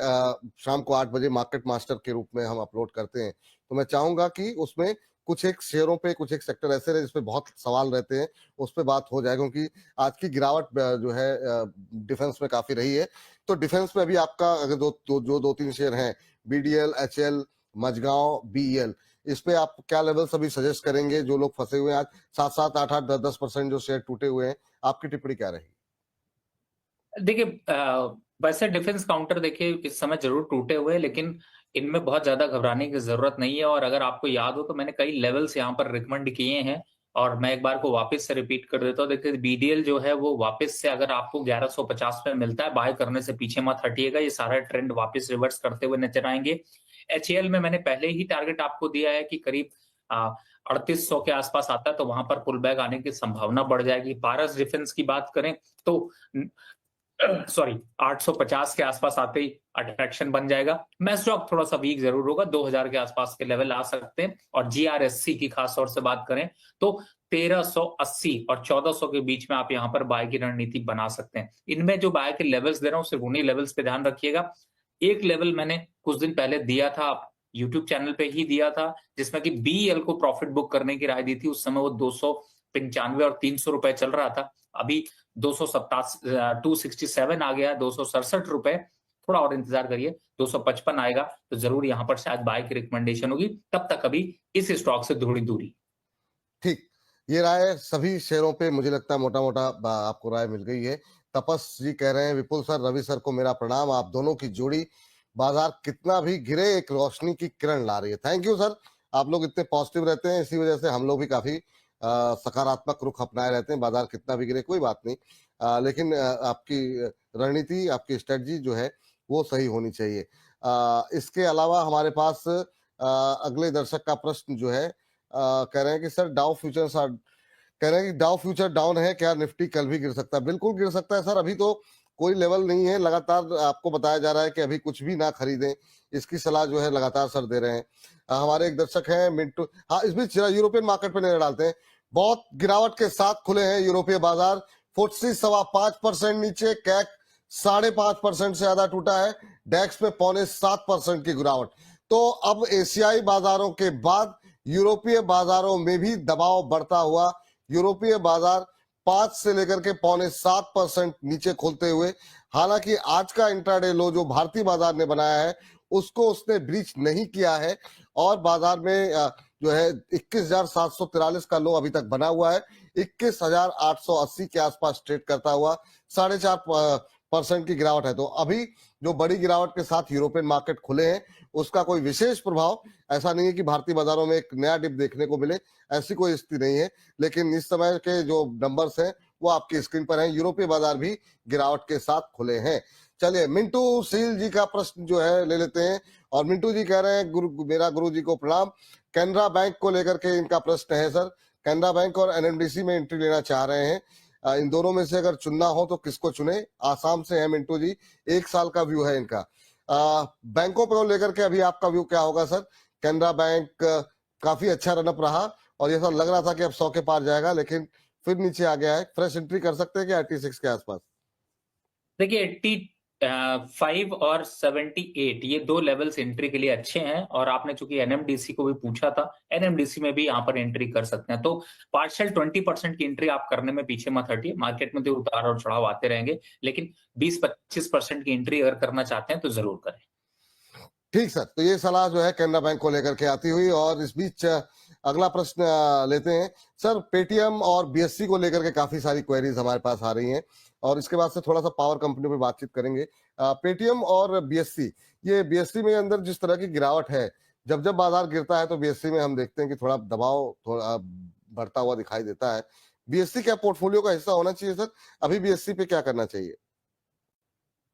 शाम को 8 बजे मार्केट मास्टर के रूप में हम अपलोड करते हैं, तो मैं चाहूंगा कि उसमें कुछ एक शेयरों पे, कुछ एक सेक्टर ऐसे रहे जिसपे बहुत सवाल रहते हैं, उस पर बात हो जाए, क्योंकि आज की गिरावट जो है डिफेंस में काफी रही है। तो डिफेंस में अभी आपका अगर दो तीन शेयर हैं, बीडीएल, एचएल, मझगांव, बीईएल, इस पे आप क्या लेवल्स अभी सजेस्ट करेंगे? जो लोग फंसे हुए हैं आज 7-7, 8-8, 10-10% जो शेयर टूटे हुए हैं, आपकी टिप्पणी क्या रहेगी? देखिए, वैसे डिफेंस काउंटर देखिए इस समय जरूर टूटे हुए हैं, लेकिन इनमें बहुत ज्यादा घबराने की जरूरत नहीं है। और अगर आपको याद हो तो मैंने कई लेवल्स यहाँ पर रिकमेंड किए हैं और मैं एक बार को वापस से रिपीट कर देता हूँ। देखिए, बीडीएल जो है वो वापस से अगर आपको 1150 पे मिलता है, बाय करने से पीछे मत हटिएगा, ये सारा ट्रेंड वापस रिवर्स करते हुए नजर आएंगे। एचएएल में मैंने पहले ही टारगेट आपको दिया है कि करीब 3800 के आसपास आता है, तो वहां पर पुल बैक आने की संभावना बढ़ जाएगी। पारस डिफेंस की बात करें तो सॉरी 850 के आसपास आते ही अट्रैक्शन बन जाएगा। मैस्टॉक थोड़ा सा वीक जरूर होगा, 2000 के आसपास के लेवल आ सकते हैं। और जीआरएससी की खास तौर से बात करें तो 1380 और 1400 के बीच में आप यहां पर बाय की रणनीति बना सकते हैं। इनमें जो बाय के लेवल्स दे रहा हूं सिर्फ उन्हीं लेवल्स पे ध्यान रखिएगा। एक लेवल मैंने कुछ दिन पहले दिया था, यूट्यूब चैनल पे ही दिया था, जिसमें कि बीएल को प्रॉफिट बुक करने की राय दी थी। उस समय वो 295 और 300 रुपए चल रहा था। अभी 267 आ गया, 267 रुपए। थोड़ा और इंतजार करिए, 255 आएगा तो जरूर यहां पर शायद बाय की रिकमेंडेशन होगी। तब तक अभी इस स्टॉक से थोड़ी दूरी। ठीक, ये राय सभी शेयरों पे मुझे लगता है मोटा मोटा आपको राय मिल गई है। तपस जी कह रहे हैं, विपुल सर, रवि सर को मेरा प्रणाम, आप दोनों की जोड़ी बाजार कितना भी गिरे एक रोशनी की किरण ला रही है। थैंक यू सर, आप लोग इतने पॉजिटिव रहते हैं, इसी वजह से हम लोग भी काफी सकारात्मक रुख अपनाए रहते हैं। बाजार कितना भी गिरे कोई बात नहीं, लेकिन आपकी रणनीति, आपकी स्ट्रेटजी जो है वो सही होनी चाहिए। इसके अलावा हमारे पास अगले दर्शक का प्रश्न जो है कह रहे हैं कि सर डाउ फ्यूचर्स कह रहे हैं कि डाउ फ्यूचर डाउन है क्या, निफ्टी कल भी गिर सकता है? बिल्कुल गिर सकता है सर। अभी तो कोई लेवल नहीं है, लगातार आपको बताया जा रहा है कि अभी कुछ भी ना खरीदें, इसकी सलाह जो है लगातार सर दे रहे हैं। हमारे एक दर्शक हैं मिंटू, हाँ इस बीच यूरोपियन मार्केट पे नजर डालते हैं। बहुत गिरावट के साथ खुले हैं यूरोपीय बाजार, फुट्सी 5.25% नीचे, कैक 5.5% से ज्यादा टूटा है, डेक्स में 6.25% की गिरावट। तो अब एशियाई बाजारों के बाद यूरोपीय बाजारों में भी दबाव बढ़ता हुआ, यूरोपीय बाजार 5 से लेकर के 6.25% नीचे खुलते हुए, हालांकि आज का इंट्राडे लो जो भारतीय बाजार ने बनाया है उसको उसने ब्रीच नहीं किया है और बाजार में जो है 21,743 का लो अभी तक बना हुआ है, 21,880 के आसपास ट्रेड करता हुआ 4.5% की गिरावट है। तो अभी जो बड़ी गिरावट के साथ यूरोपियन मार्केट खुले हैं उसका कोई विशेष प्रभाव ऐसा नहीं है कि भारतीय बाजारों में एक नया डिप देखने को मिले, ऐसी कोई स्थिति नहीं है। लेकिन इस समय के जो नंबर्स हैं वो आपकी स्क्रीन पर हैं, यूरोपीय बाजार भी गिरावट के साथ खुले हैं। चलिए मिंटू सील जी का प्रश्न जो है ले लेते हैं और मिंटू जी कह रहे हैं मेरा गुरु जी को प्रणाम, कैनरा बैंक को लेकर के इनका प्रश्न है सर। कैनरा बैंक और एनएमडीसी में एंट्री लेना चाह रहे हैं, इन दोनों में से अगर चुनना हो तो किसको चुने? आसाम से है मिंटू जी, 1 साल का व्यू है इनका। बैंकों को लेकर के अभी आपका व्यू क्या होगा सर? कैनरा बैंक काफी अच्छा रनअप रहा और ये सब लग रहा था कि अब 100 के पार जाएगा, लेकिन फिर नीचे आ गया है। फ्रेश एंट्री कर सकते हैं क्या 86 के आसपास? देखिए 85 और 78 ये 2 लेवल्स एंट्री के लिए अच्छे हैं और आपने चूंकि एनएमडीसी को भी पूछा था, एनएमडीसी में भी यहाँ पर एंट्री कर सकते हैं। तो पार्शियल 20% की एंट्री आप करने में पीछे मत हटिए, मार्केट में तो उतार और चढ़ाव आते रहेंगे, लेकिन 20-25% की एंट्री अगर करना चाहते हैं तो जरूर करें। ठीक सर, तो ये सलाह जो है कैनरा बैंक को लेकर के आती हुई। और इस बीच अगला प्रश्न लेते हैं सर। पेटीएम और बीएससी को लेकर के काफी सारी क्वेरीज हमारे पास आ रही हैं और इसके बाद से थोड़ा सा पावर कंपनी पे बातचीत करेंगे। पेटीएम और बीएससी, ये बीएससी में अंदर जिस तरह की गिरावट है, जब जब बाजार गिरता है तो बीएससी में हम देखते हैं कि थोड़ा दबाव थोड़ा बढ़ता हुआ दिखाई देता है। बीएससी क्या पोर्टफोलियो का हिस्सा होना चाहिए सर? अभी बीएससी पे क्या करना चाहिए?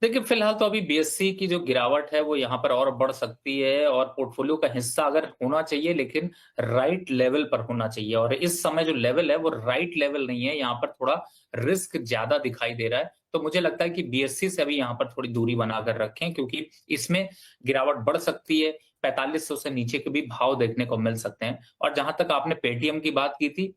देखिए फिलहाल तो अभी बीएससी की जो गिरावट है वो यहाँ पर और बढ़ सकती है और पोर्टफोलियो का हिस्सा अगर होना चाहिए लेकिन राइट लेवल पर होना चाहिए, और इस समय जो लेवल है वो राइट लेवल नहीं है, यहाँ पर थोड़ा रिस्क ज्यादा दिखाई दे रहा है। तो मुझे लगता है कि बीएससी से अभी यहाँ पर थोड़ी दूरी बनाकर रखें क्योंकि इसमें गिरावट बढ़ सकती है, 4500 से नीचे के भी भाव देखने को मिल सकते हैं। और जहां तक आपने पेटीएम की बात की थी,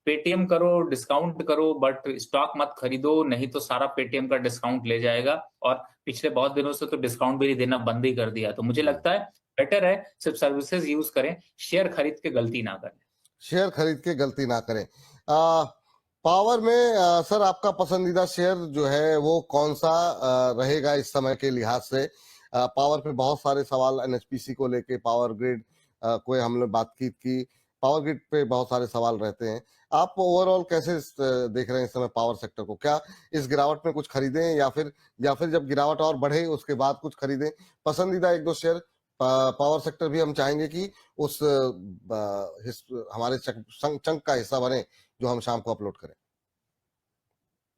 पेटीएम करो, डिस्काउंट करो, बट स्टॉक मत खरीदो, नहीं तो सारा पेटीएम का डिस्काउंट ले जाएगा। और पिछले बहुत दिनों से तो डिस्काउंट भी देना बंद ही कर दिया। तो मुझे लगता है बेटर है सिर्फ सर्विसेज यूज करें, शेयर खरीद के गलती ना करें। शेयर खरीद के गलती ना करें। पावर में सर आपका पसंदीदा शेयर जो है वो कौन सा रहेगा इस समय के लिहाज से? पावर पे बहुत सारे सवाल एनएचपीसी को लेके, पावर ग्रिड कोई हमने बातचीत की, पावर ग्रिड पे बहुत सारे सवाल रहते हैं। आप ओवरऑल कैसे देख रहे हैं इस समय पावर सेक्टर को? क्या इस गिरावट में कुछ खरीदें या फिर जब गिरावट और बढ़े उसके बाद कुछ खरीदें? पसंदीदा 1-2 शेयर पावर सेक्टर भी हम चाहेंगे कि उस हमारे चंक का हिस्सा बने जो हम शाम को अपलोड करें।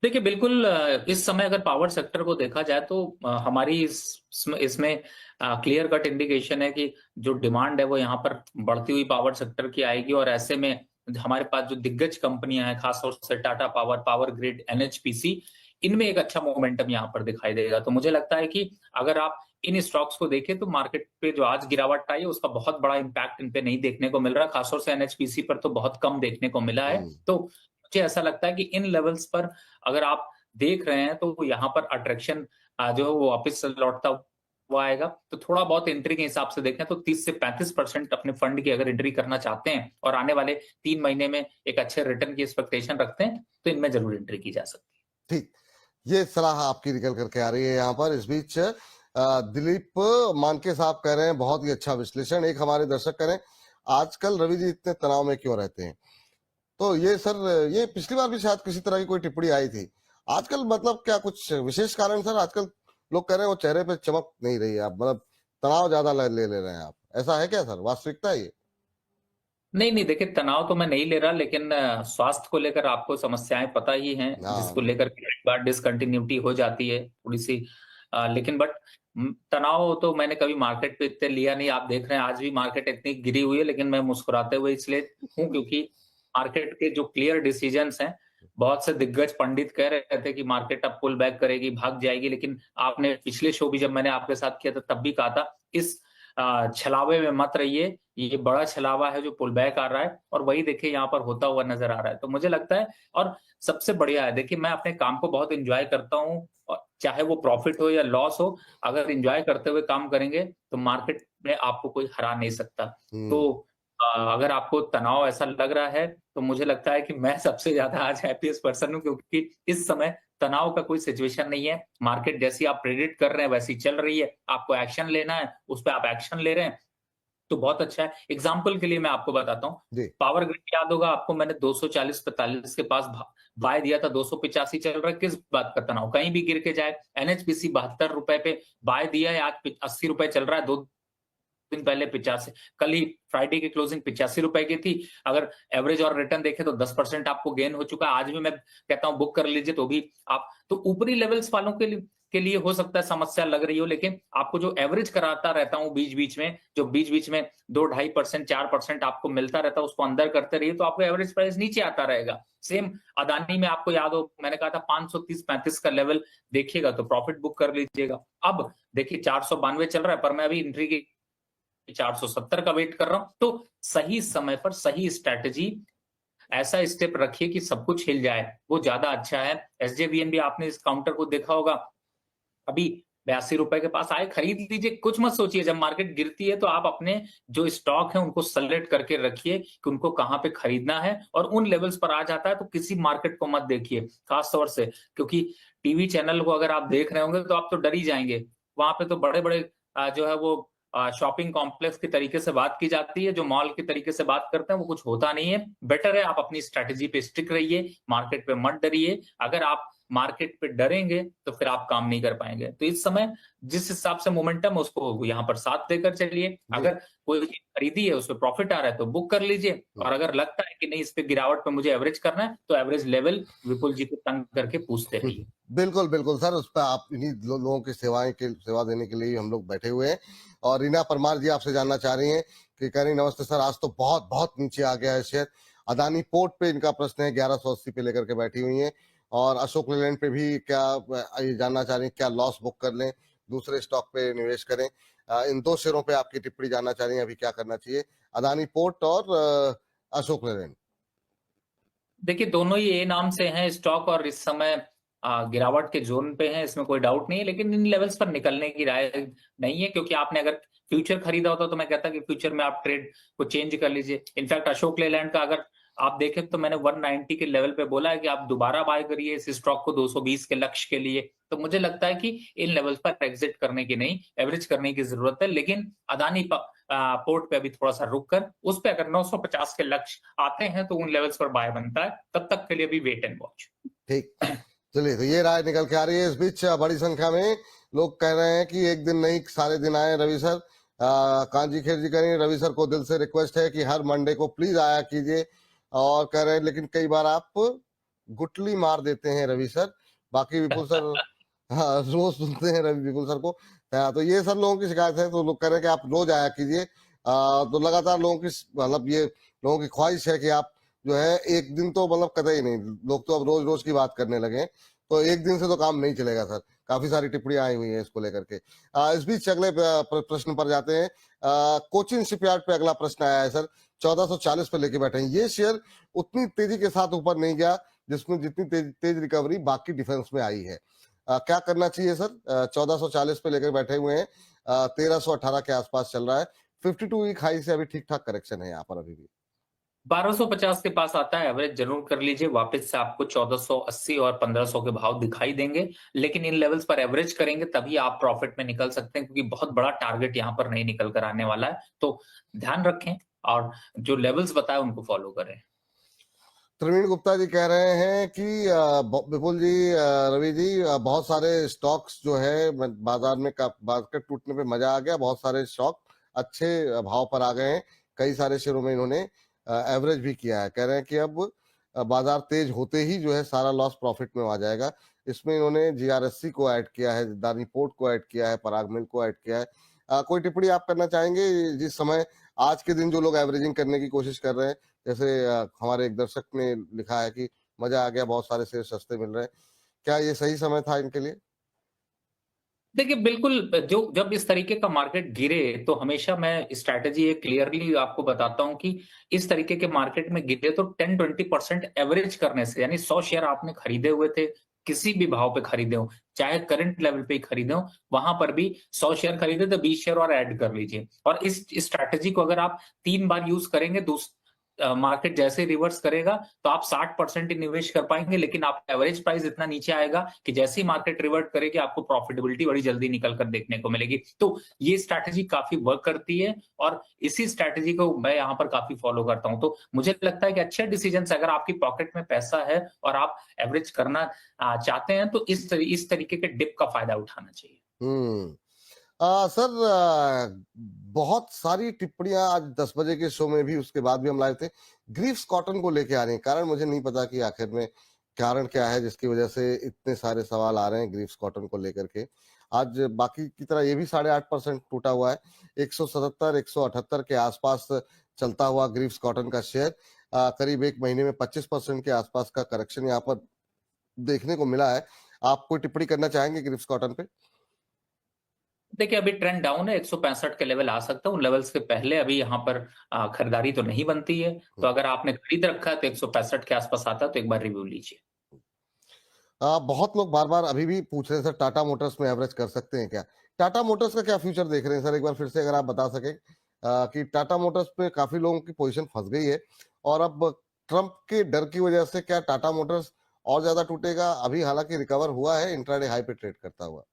देखिए बिल्कुल, इस समय अगर पावर सेक्टर को देखा जाए तो हमारी इसमें क्लियर कट इंडिकेशन है कि जो डिमांड है वो यहाँ पर बढ़ती हुई पावर सेक्टर की आएगी। और ऐसे में हमारे पास जो दिग्गज कंपनियां हैं, खासतौर से Tata power, power grid, NHPC, इनमें एक अच्छा मोमेंटम यहाँ पर दिखाई देगा। तो मुझे लगता है कि अगर आप इन स्टॉक्स को देखें तो मार्केट पे जो आज गिरावट आई है उसका बहुत बड़ा इंपैक्ट इन पे नहीं देखने को मिल रहा, खासतौर से एनएचपीसी पर तो बहुत कम देखने को मिला है। तो मुझे ऐसा लगता है कि इन लेवल्स पर अगर आप देख रहे हैं तो यहाँ पर अट्रैक्शन जो है वो वापस लौटता हुआ आएगा। तो थोड़ा बहुत एंट्री के हिसाब से देखें तो 30 से 35% अपने फंड की अगर एंट्री करना चाहते हैं और आने वाले 3 महीने में एक अच्छे रिटर्न की एक्सपेक्टेशन रखते हैं तो इनमें जरूर एंट्री की जा सकती है। ठीक, ये सलाह आपकी निकल करके आ रही है यहाँ पर। इस बीच दिलीप मानके साहब कह रहे हैं बहुत ही अच्छा विश्लेषण। एक हमारे दर्शक कह रहे हैं आजकल रवि जी इतने तनाव में क्यों रहते हैं? तो ये सर, ये पिछली बार भी शायद किसी तरह की कोई टिप्पणी आई थी। आजकल मतलब क्या कुछ विशेष कारण सर? आजकल लोग कह रहे हैं वो चेहरे पे चमक नहीं रही है, आप मतलब तनाव ज्यादा ले रहे हैं आप, ऐसा है क्या सर? वास्तविकता है ये? नहीं देखिए, तनाव तो मैं नहीं ले रहा, लेकिन स्वास्थ्य को लेकर आपको समस्याएं पता ही हैं, जिसको लेकर कई बार डिसकंटिन्यूटी हो जाती है थोड़ी सी। लेकिन बट तनाव तो मैंने कभी मार्केट पे इतने लिया नहीं। आप देख रहे हैं आज भी मार्केट इतनी गिरी हुई है, लेकिन मैं मुस्कुराते हुए इसलिए हूँ क्योंकि मार्केट के जो क्लियर डिसीजंस हैं बहुत से दिग्गज पंडित कह रहे थे कि मार्केट अब पुल बैक करेगी, भाग जाएगी, लेकिन आपने पिछले शो भी जब मैंने आपके साथ किया था तब भी कहा था इस छलावे में मत रहिए, ये बड़ा छलावा है जो पुल बैक आ रहा है, और वही देखिए यहाँ पर होता हुआ नजर आ रहा है। तो मुझे लगता है, और सबसे बढ़िया है, देखिए मैं अपने काम को बहुत एंजॉय करता हूँ, और चाहे वो प्रॉफिट हो या लॉस हो, अगर एंजॉय करते हुए काम करेंगे तो मार्केट में आपको कोई हरा नहीं सकता। तो अगर आपको तनाव ऐसा लग रहा है, तो मुझे लगता है कि मैं सबसे ज्यादा आज हैप्पीएस्ट पर्सन हूँ, क्योंकि इस समय तनाव का कोई सिचुएशन नहीं है। मार्केट जैसी आप प्रेडिक्ट कर रहे हैं वैसी चल रही है, आपको एक्शन लेना है, उस पे आप एक्शन ले रहे हैं, तो बहुत अच्छा है। एग्जाम्पल के लिए मैं आपको बताता हूँ, जी। पावर ग्रिड याद होगा आपको, मैंने 240-45 के पास बाय दिया था, 285 चल रहा है, किस बात का तनाव, कहीं भी गिर के जाए। एनएचपीसी 72 रुपए पे बाय दिया है, आज 80 रुपए चल रहा है, 2 दिन पहले 85, कल ही फ्राइडे की क्लोजिंग 85 रुपए की थी। अगर एवरेज और रिटर्न देखें तो 10% आपको गेन हो चुका है। आज भी मैं कहता हूं बुक कर लीजिए, तो भी आप, तो ऊपरी लेवल्स वालों के लिए हो सकता है समस्या लग रही हो, लेकिन आपको जो एवरेज कराता रहता हूं बीच बीच में, जो बीच बीच में 2-2.5%, 4% आपको मिलता रहता है, उसको अंदर करते रहिए, तो आपको एवरेज प्राइस नीचे आता रहेगा। सेम अदानी में आपको याद हो, मैंने कहा था 530-35 का लेवल देखिएगा तो प्रॉफिट बुक कर लीजिएगा। अब देखिए 492 चल रहा है, पर मैं अभी एंट्री की 470 का वेट कर रहा हूं। तो सही समय पर सही स्ट्रेटेजी, ऐसा स्टेप रखिए कि सब कुछ हिल जाए, वो ज्यादा अच्छा है। एसजेवीएन भी आपने इस काउंटर को देखा होगा, अभी 82 रुपए के पास आए, खरीद लीजिए, कुछ मत सोचिए। जब मार्केट गिरती है तो आप अपने जो स्टॉक है उनको सेलेक्ट करके रखिए कि उनको कहां पे खरीदना है, और उन लेवल्स पर आ जाता है तो किसी मार्केट को मत देखिए खास तौर से, क्योंकि टीवी चैनल को अगर आप देख रहे होंगे तो आप तो डर ही जाएंगे। वहां पे तो बड़े बड़े जो है वो शॉपिंग कॉम्प्लेक्स के तरीके से बात की जाती है, जो मॉल के तरीके से बात करते हैं वो कुछ होता नहीं है। बेटर है आप अपनी स्ट्रेटेजी पे स्टिक रहिए, मार्केट पे मत डरिए। अगर आप मार्केट पे डरेंगे तो फिर आप काम नहीं कर पाएंगे। तो इस समय जिस हिसाब से मोमेंटम है उसको यहाँ पर साथ देकर चलिए। अगर कोई चीज खरीदी है उसमें प्रॉफिट आ रहा है तो बुक कर लीजिए, और अगर लगता है कि नहीं इस पे गिरावट पे मुझे एवरेज करना है तो एवरेज लेवल विपुल जी को तंग करके पूछते रहिए। बिल्कुल बिल्कुल सर, उस पर आप इन्हीं लोगों की सेवा देने के लिए हम लोग बैठे हुए हैं। और रीना परमार जी आपसे जानना चाह रही हैं कि कह रही नमस्ते सर, आज तो बहुत बहुत नीचे आ गया है शेयर। अदानी पोर्ट पे इनका प्रश्न है, 1180 पे लेकर के बैठी हुई हैं। और अशोक लेलैंड पे भी क्या ये जानना चाह रही हैं, क्या लॉस बुक कर लें, दूसरे स्टॉक पे निवेश करें। इन दो शेयरों पे आपकी टिप्पणी जानना चाह रही हैं, अभी क्या करना चाहिए, अदानी पोर्ट और अशोक लेलैंड। देखिए दोनों ही ए नाम से हैं स्टॉक, और इस समय गिरावट के जोन पे हैं, इसमें कोई डाउट नहीं है, लेकिन इन लेवल्स पर निकलने की राय नहीं है, क्योंकि आपने अगर फ्यूचर खरीदा होता तो मैं कहता कि फ्यूचर में आप ट्रेड को चेंज कर लीजिए। इनफैक्ट अशोक लेलैंड का अगर आप देखें तो मैंने 190 के लेवल पे बोला है कि आप दोबारा बाय करिए इस स्टॉक को 220 के लक्ष्य के लिए। तो मुझे लगता है कि इन लेवल्स पर एग्जिट करने की नहीं, एवरेज करने की जरूरत है। लेकिन अदानी पोर्ट पे अभी थोड़ा सा रुक कर उस पे अगर 950 के लक्ष्य आते हैं तो उन लेवल्स पर बाय बनता है, तब तक के लिए भी वेट एंड वॉच। ठीक, चलिए, तो ये राय निकल के आ रही है। इस बीच बड़ी संख्या में लोग कह रहे हैं कि एक दिन नहीं सारे दिन आए रवि सर। कांजी खेर जी कह रही हैं रवि सर को दिल से रिक्वेस्ट है कि हर मंडे को प्लीज आया कीजिए। और कह रहे हैं लेकिन कई बार आप गुटली मार देते हैं रवि सर। बाकी विपुल सर हाँ रोज सुनते हैं रवि विपुल सर को। तो ये सर लोगों की शिकायत है, तो लोग कह रहे हैं कि आप रोज आया कीजिए। तो लगातार लोगों की मतलब ये लोगों की ख्वाहिश है कि आप जो है एक दिन तो मतलब कतई नहीं, लोग तो अब रोज रोज की बात करने लगे हैं, तो एक दिन से तो काम नहीं चलेगा सर। काफी सारी टिप्पणियां आई हुई हैं इसको लेकर के। इस बीच अगले प्रश्न पर जाते हैं। कोचिन शिपयार्ड पे अगला प्रश्न आया है सर, 1440 पे लेके बैठे हैं। ये शेयर उतनी तेजी के साथ ऊपर नहीं गया जिसमें जितनी तेज रिकवरी बाकी डिफेंस में आई है। क्या करना चाहिए सर? 1440 पे लेकर बैठे हुए हैं, 1318 के आसपास चल रहा है। 52 वीक हाई से अभी ठीक ठाक करेक्शन है यहाँ पर अभी भी। 1250 के पास आता है, एवरेज जरूर कर लीजिए, वापस से आपको 1480 और 1500 के भाव दिखाई देंगे। लेकिन इन लेवल्स पर एवरेज करेंगे तभी आप प्रॉफिट में निकल सकते हैं, क्योंकि बहुत बड़ा टारगेट यहाँ पर नहीं निकल कर आने वाला है। तो ध्यान रखें और जो लेवल्स बताए उनको फॉलो करें। प्रवीण गुप्ता जी कह रहे हैं कि विपुल जी, रवि जी, बहुत सारे स्टॉक्स जो है बाजार में मार्केट टूटने पे मजा आ गया, बहुत सारे स्टॉक अच्छे भाव पर आ गए हैं। कई सारे शेयरों में इन्होंने एवरेज भी किया है। कह रहे हैं कि अब बाजार तेज होते ही जो है सारा लॉस प्रॉफिट में आ जाएगा। इसमें इन्होंने जीआरएससी को ऐड किया है, अदानी पोर्ट को ऐड किया है, पराग मिल को ऐड किया है। कोई टिप्पणी आप करना चाहेंगे जिस समय आज के दिन जो लोग एवरेजिंग करने की कोशिश कर रहे हैं? जैसे हमारे एक दर्शक ने लिखा है कि मजा आ गया, बहुत सारे शेयर सस्ते मिल रहे हैं। क्या ये सही समय था इनके लिए? देखिए, बिल्कुल जब इस तरीके का मार्केट गिरे तो हमेशा मैं स्ट्रैटेजी एक क्लियरली आपको बताता हूँ कि इस तरीके के मार्केट में गिरे तो 10-20% एवरेज करने से, यानी 100 शेयर आपने खरीदे हुए थे, किसी भी भाव पे खरीदे हो, चाहे करंट लेवल पे ही खरीदे हो, वहां पर भी 100 शेयर खरीदे तो 20 शेयर और ऐड कर लीजिए। और इस स्ट्रैटेजी को अगर आप 3 बार यूज करेंगे, मार्केट जैसे रिवर्स करेगा तो आप 60% ही निवेश कर पाएंगे, लेकिन आपका एवरेज प्राइस इतना नीचे आएगा कि जैसे ही मार्केट रिवर्ट करेगी आपको प्रॉफिटेबिलिटी बड़ी जल्दी निकल कर देखने को मिलेगी। तो ये स्ट्रैटेजी काफी वर्क करती है और इसी स्ट्रैटेजी को मैं यहाँ पर काफी फॉलो करता हूं। तो मुझे लगता है कि अच्छे डिसीजन, अगर आपकी पॉकेट में पैसा है और आप एवरेज करना चाहते हैं तो इस तरीके के डिप का फायदा उठाना चाहिए। हम्म। सर, बहुत सारी टिप्पणियां आज 10 बजे के शो में भी, उसके बाद भी हम लाए थे, ग्रीव्स कॉटन को लेके आ रही हैं। कारण मुझे नहीं पता कि आखिर में कारण क्या है जिसकी वजह से इतने सारे सवाल आ रहे हैं ग्रीव्स कॉटन को लेकर के। आज बाकी की तरह ये भी 8.5% टूटा हुआ है। 177 178 के आसपास चलता हुआ ग्रीव्स कॉटन का शेयर करीब एक महीने में 25% के आसपास का करेक्शन यहाँ पर देखने को मिला है। आप कोई टिप्पणी करना चाहेंगे ग्रिप्स कॉटन पे? देखिए, अभी ट्रेंड डाउन है, 165 के लेवल आ सकता है। उन लेवल्स के पहले अभी यहाँ पर खरीदारी तो नहीं बनती है। तो अगर आपने खरीद रखा है तो 165 के आसपास आता है तो एक बार रिव्यू लीजिए। बहुत लोग बार बार अभी भी पूछ रहे हैं सर, टाटा मोटर्स में एवरेज कर सकते हैं क्या? टाटा मोटर्स का क्या फ्यूचर देख रहे हैं सर? एक बार फिर से अगर आप बता सके कि टाटा मोटर्स पे काफी लोगों की पोजीशन फंस गई है, और अब ट्रंप के डर की वजह से क्या टाटा मोटर्स और ज्यादा टूटेगा? अभी हालांकि रिकवर हुआ है, इंट्राडे हाई पे ट्रेड करता हुआ।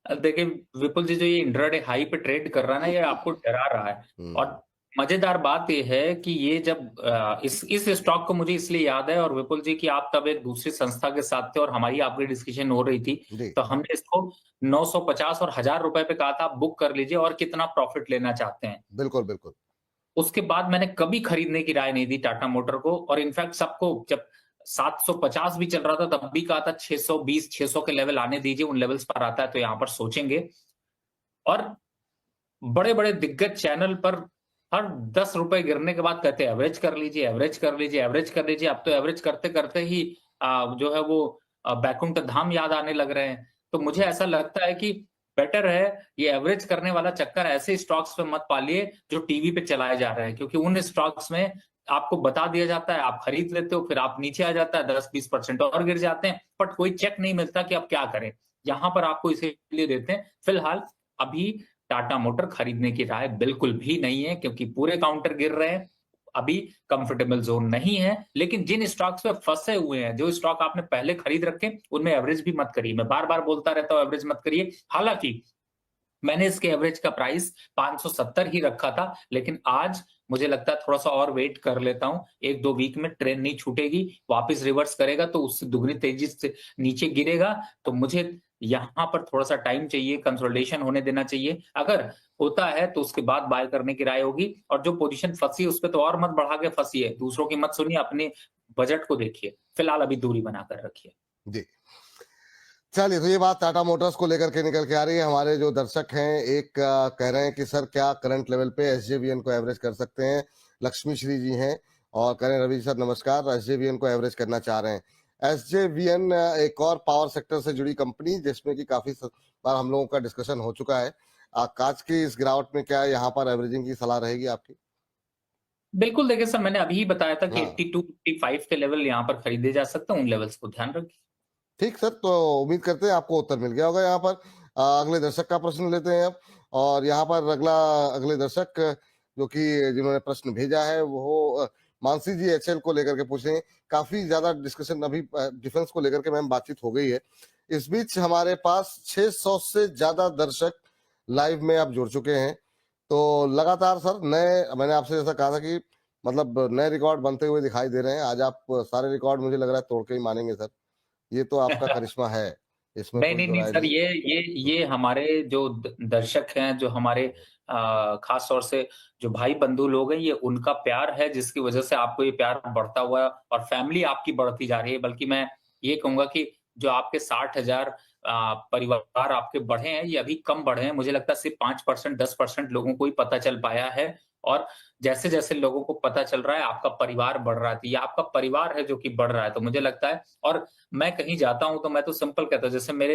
देखिए, विपुल जी, जो ये इंट्राडे हाई पे ट्रेड कर रहा है ना, ये आपको डरा रहा है। हम्म। और मजेदार बात ये है कि ये जब इस स्टॉक को मुझे इसलिए याद है, और विपुल जी, की आप तब एक दूसरी संस्था के साथ थे और हमारी आपकी डिस्कशन हो रही थी, जी। तो हमने इसको 950 और 1000 रुपए पे कहा था, आप बुक कर लीजिए और कितना प्रॉफिट लेना चाहते हैं। बिल्कुल बिल्कुल। उसके बाद मैंने कभी खरीदने की राय नहीं दी टाटा मोटर को, और इनफैक्ट सबको, जब 750 भी चल रहा था तब भी कहा था 620 600 के लेवल आने दीजिए, उन लेवल्स पर आता है तो यहां पर सोचेंगे। और बड़े-बड़े दिग्गज चैनल पर हर 10 रुपए गिरने के बाद कहते हैं एवरेज कर लीजिए, एवरेज कर लीजिए, एवरेज कर लीजिए। अब तो एवरेज करते-करते ही जो है वो बैकुंठ धाम याद आने लग रहे हैं। तो मुझे ऐसा लगता है कि बेटर है ये एवरेज करने वाला चक्कर ऐसे स्टॉक्स पे मत पालिए जो टीवी पे चलाए जा रहे हैं, क्योंकि उन स्टॉक्स में आपको बता दिया जाता है, आप खरीद लेते हो, फिर आप नीचे आ जाता है, 10-20% और गिर जाते हैं, बट कोई चेक नहीं मिलता कि अब क्या करें। यहाँ पर आपको इसीलिए देते हैं। फिलहाल अभी टाटा मोटर खरीदने की राय बिल्कुल भी नहीं है, क्योंकि पूरे काउंटर गिर रहे हैं। अभी कंफर्टेबल जोन नहीं है, लेकिन जिन स्टॉक्स पे फंसे हुए हैं, जो स्टॉक आपने पहले खरीद रखे, उनमें एवरेज भी मत करिए। मैं बार-बार बोलता रहता हूं एवरेज मत करिए। हालांकि मैंने इसके एवरेज का प्राइस 570 ही रखा था, लेकिन आज मुझे लगता है थोड़ा सा और वेट कर लेता हूं। 1-2 वीक में ट्रेंड नहीं छूटेगी, वापस रिवर्स करेगा तो उससे दुगनी तेजी से नीचे गिरेगा। तो मुझे यहां पर थोड़ा सा टाइम चाहिए, कंसोलिडेशन होने देना चाहिए। अगर होता है तो उसके बाद बाय करने की राय होगी, और जो पोजीशन फंसी है उस पर तो और मत बढ़ा के फंसिए, दूसरों की मत सुनिए, अपने बजट को देखिए। फिलहाल अभी दूरी बनाकर रखिए। जी। चलिए, तो ये बात टाटा मोटर्स को लेकर के निकल के आ रही है। हमारे जो दर्शक हैं, एक कह रहे हैं कि सर क्या करंट लेवल पे एसजेवीएन को एवरेज कर सकते हैं? लक्ष्मी श्री जी हैं और कह रहे हैं रवि सर नमस्कार, एसजेवीएन को एवरेज करना चाह रहे हैं। एसजेवीएन एक और पावर सेक्टर से जुड़ी कंपनी जिसमें कि काफी बार हम लोगों का डिस्कशन हो चुका है। कांच की इस गिरावट में क्या यहाँ पर एवरेजिंग की सलाह रहेगी आपकी? बिल्कुल, देखिए सर, मैंने अभी ही बताया था कि हाँ, 82-55 के लेवल यहाँ पर खरीदे जा सकते हैं, उन लेवल्स को ध्यान रखिए। ठीक सर, तो उम्मीद करते हैं आपको उत्तर मिल गया होगा यहाँ पर। अगले दर्शक का प्रश्न लेते हैं अब। और यहाँ पर अगले दर्शक जो कि जिन्होंने प्रश्न भेजा है वो मानसी जी एचएल को लेकर के पूछे हैं। काफी ज्यादा डिस्कशन अभी डिफेंस को लेकर के मैम बातचीत हो गई है। इस बीच हमारे पास 600 से ज्यादा दर्शक लाइव में अब जुड़ चुके हैं। तो लगातार सर मैंने आपसे जैसा कहा था कि मतलब नए रिकॉर्ड बनते हुए दिखाई दे रहे हैं। आज आप सारे रिकॉर्ड मुझे लग रहा है तोड़ के ही मानेंगे सर। ये तो आपका करिश्मा है, इसमें नहीं, कोई नहीं, दो नहीं राय सर, नहीं। ये हमारे जो दर्शक हैं, जो हमारे खास तौर से जो भाई बंधु लोग हैं, ये उनका प्यार है जिसकी वजह से आपको ये प्यार बढ़ता हुआ है और फैमिली आपकी बढ़ती जा रही है। बल्कि मैं ये कहूंगा कि जो आपके 60,000 परिवार आपके बढ़े हैं, ये अभी कम बढ़े हैं। मुझे लगता है सिर्फ 5% 10% लोगों को ही पता चल पाया है। और जैसे जैसे लोगों को पता चल रहा है आपका परिवार बढ़ रहा है, तो ये आपका परिवार है जो कि बढ़ रहा है। तो मुझे लगता है, और मैं कहीं जाता हूं तो मैं तो सिंपल कहता हूं, जैसे मेरे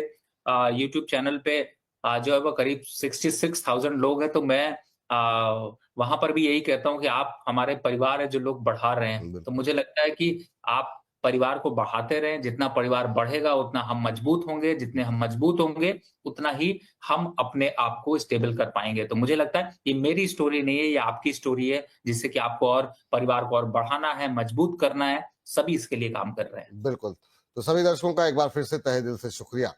यूट्यूब चैनल पे जो है वो करीब 66,000 लोग हैं, तो मैं वहां पर भी यही कहता हूं कि आप हमारे परिवार है जो लोग बढ़ा रहे हैं। तो बिल्कुल। मुझे लगता है कि आप परिवार को बढ़ाते रहें, जितना परिवार बढ़ेगा उतना हम मजबूत होंगे, जितने हम मजबूत होंगे उतना ही हम अपने आप को स्टेबल कर पाएंगे। तो मुझे लगता है ये मेरी स्टोरी नहीं है, ये आपकी स्टोरी है, जिससे कि आपको और परिवार को और बढ़ाना है, मजबूत करना है, सभी इसके लिए काम कर रहे हैं। बिल्कुल। तो सभी दर्शकों का एक बार फिर से तहे दिल से शुक्रिया।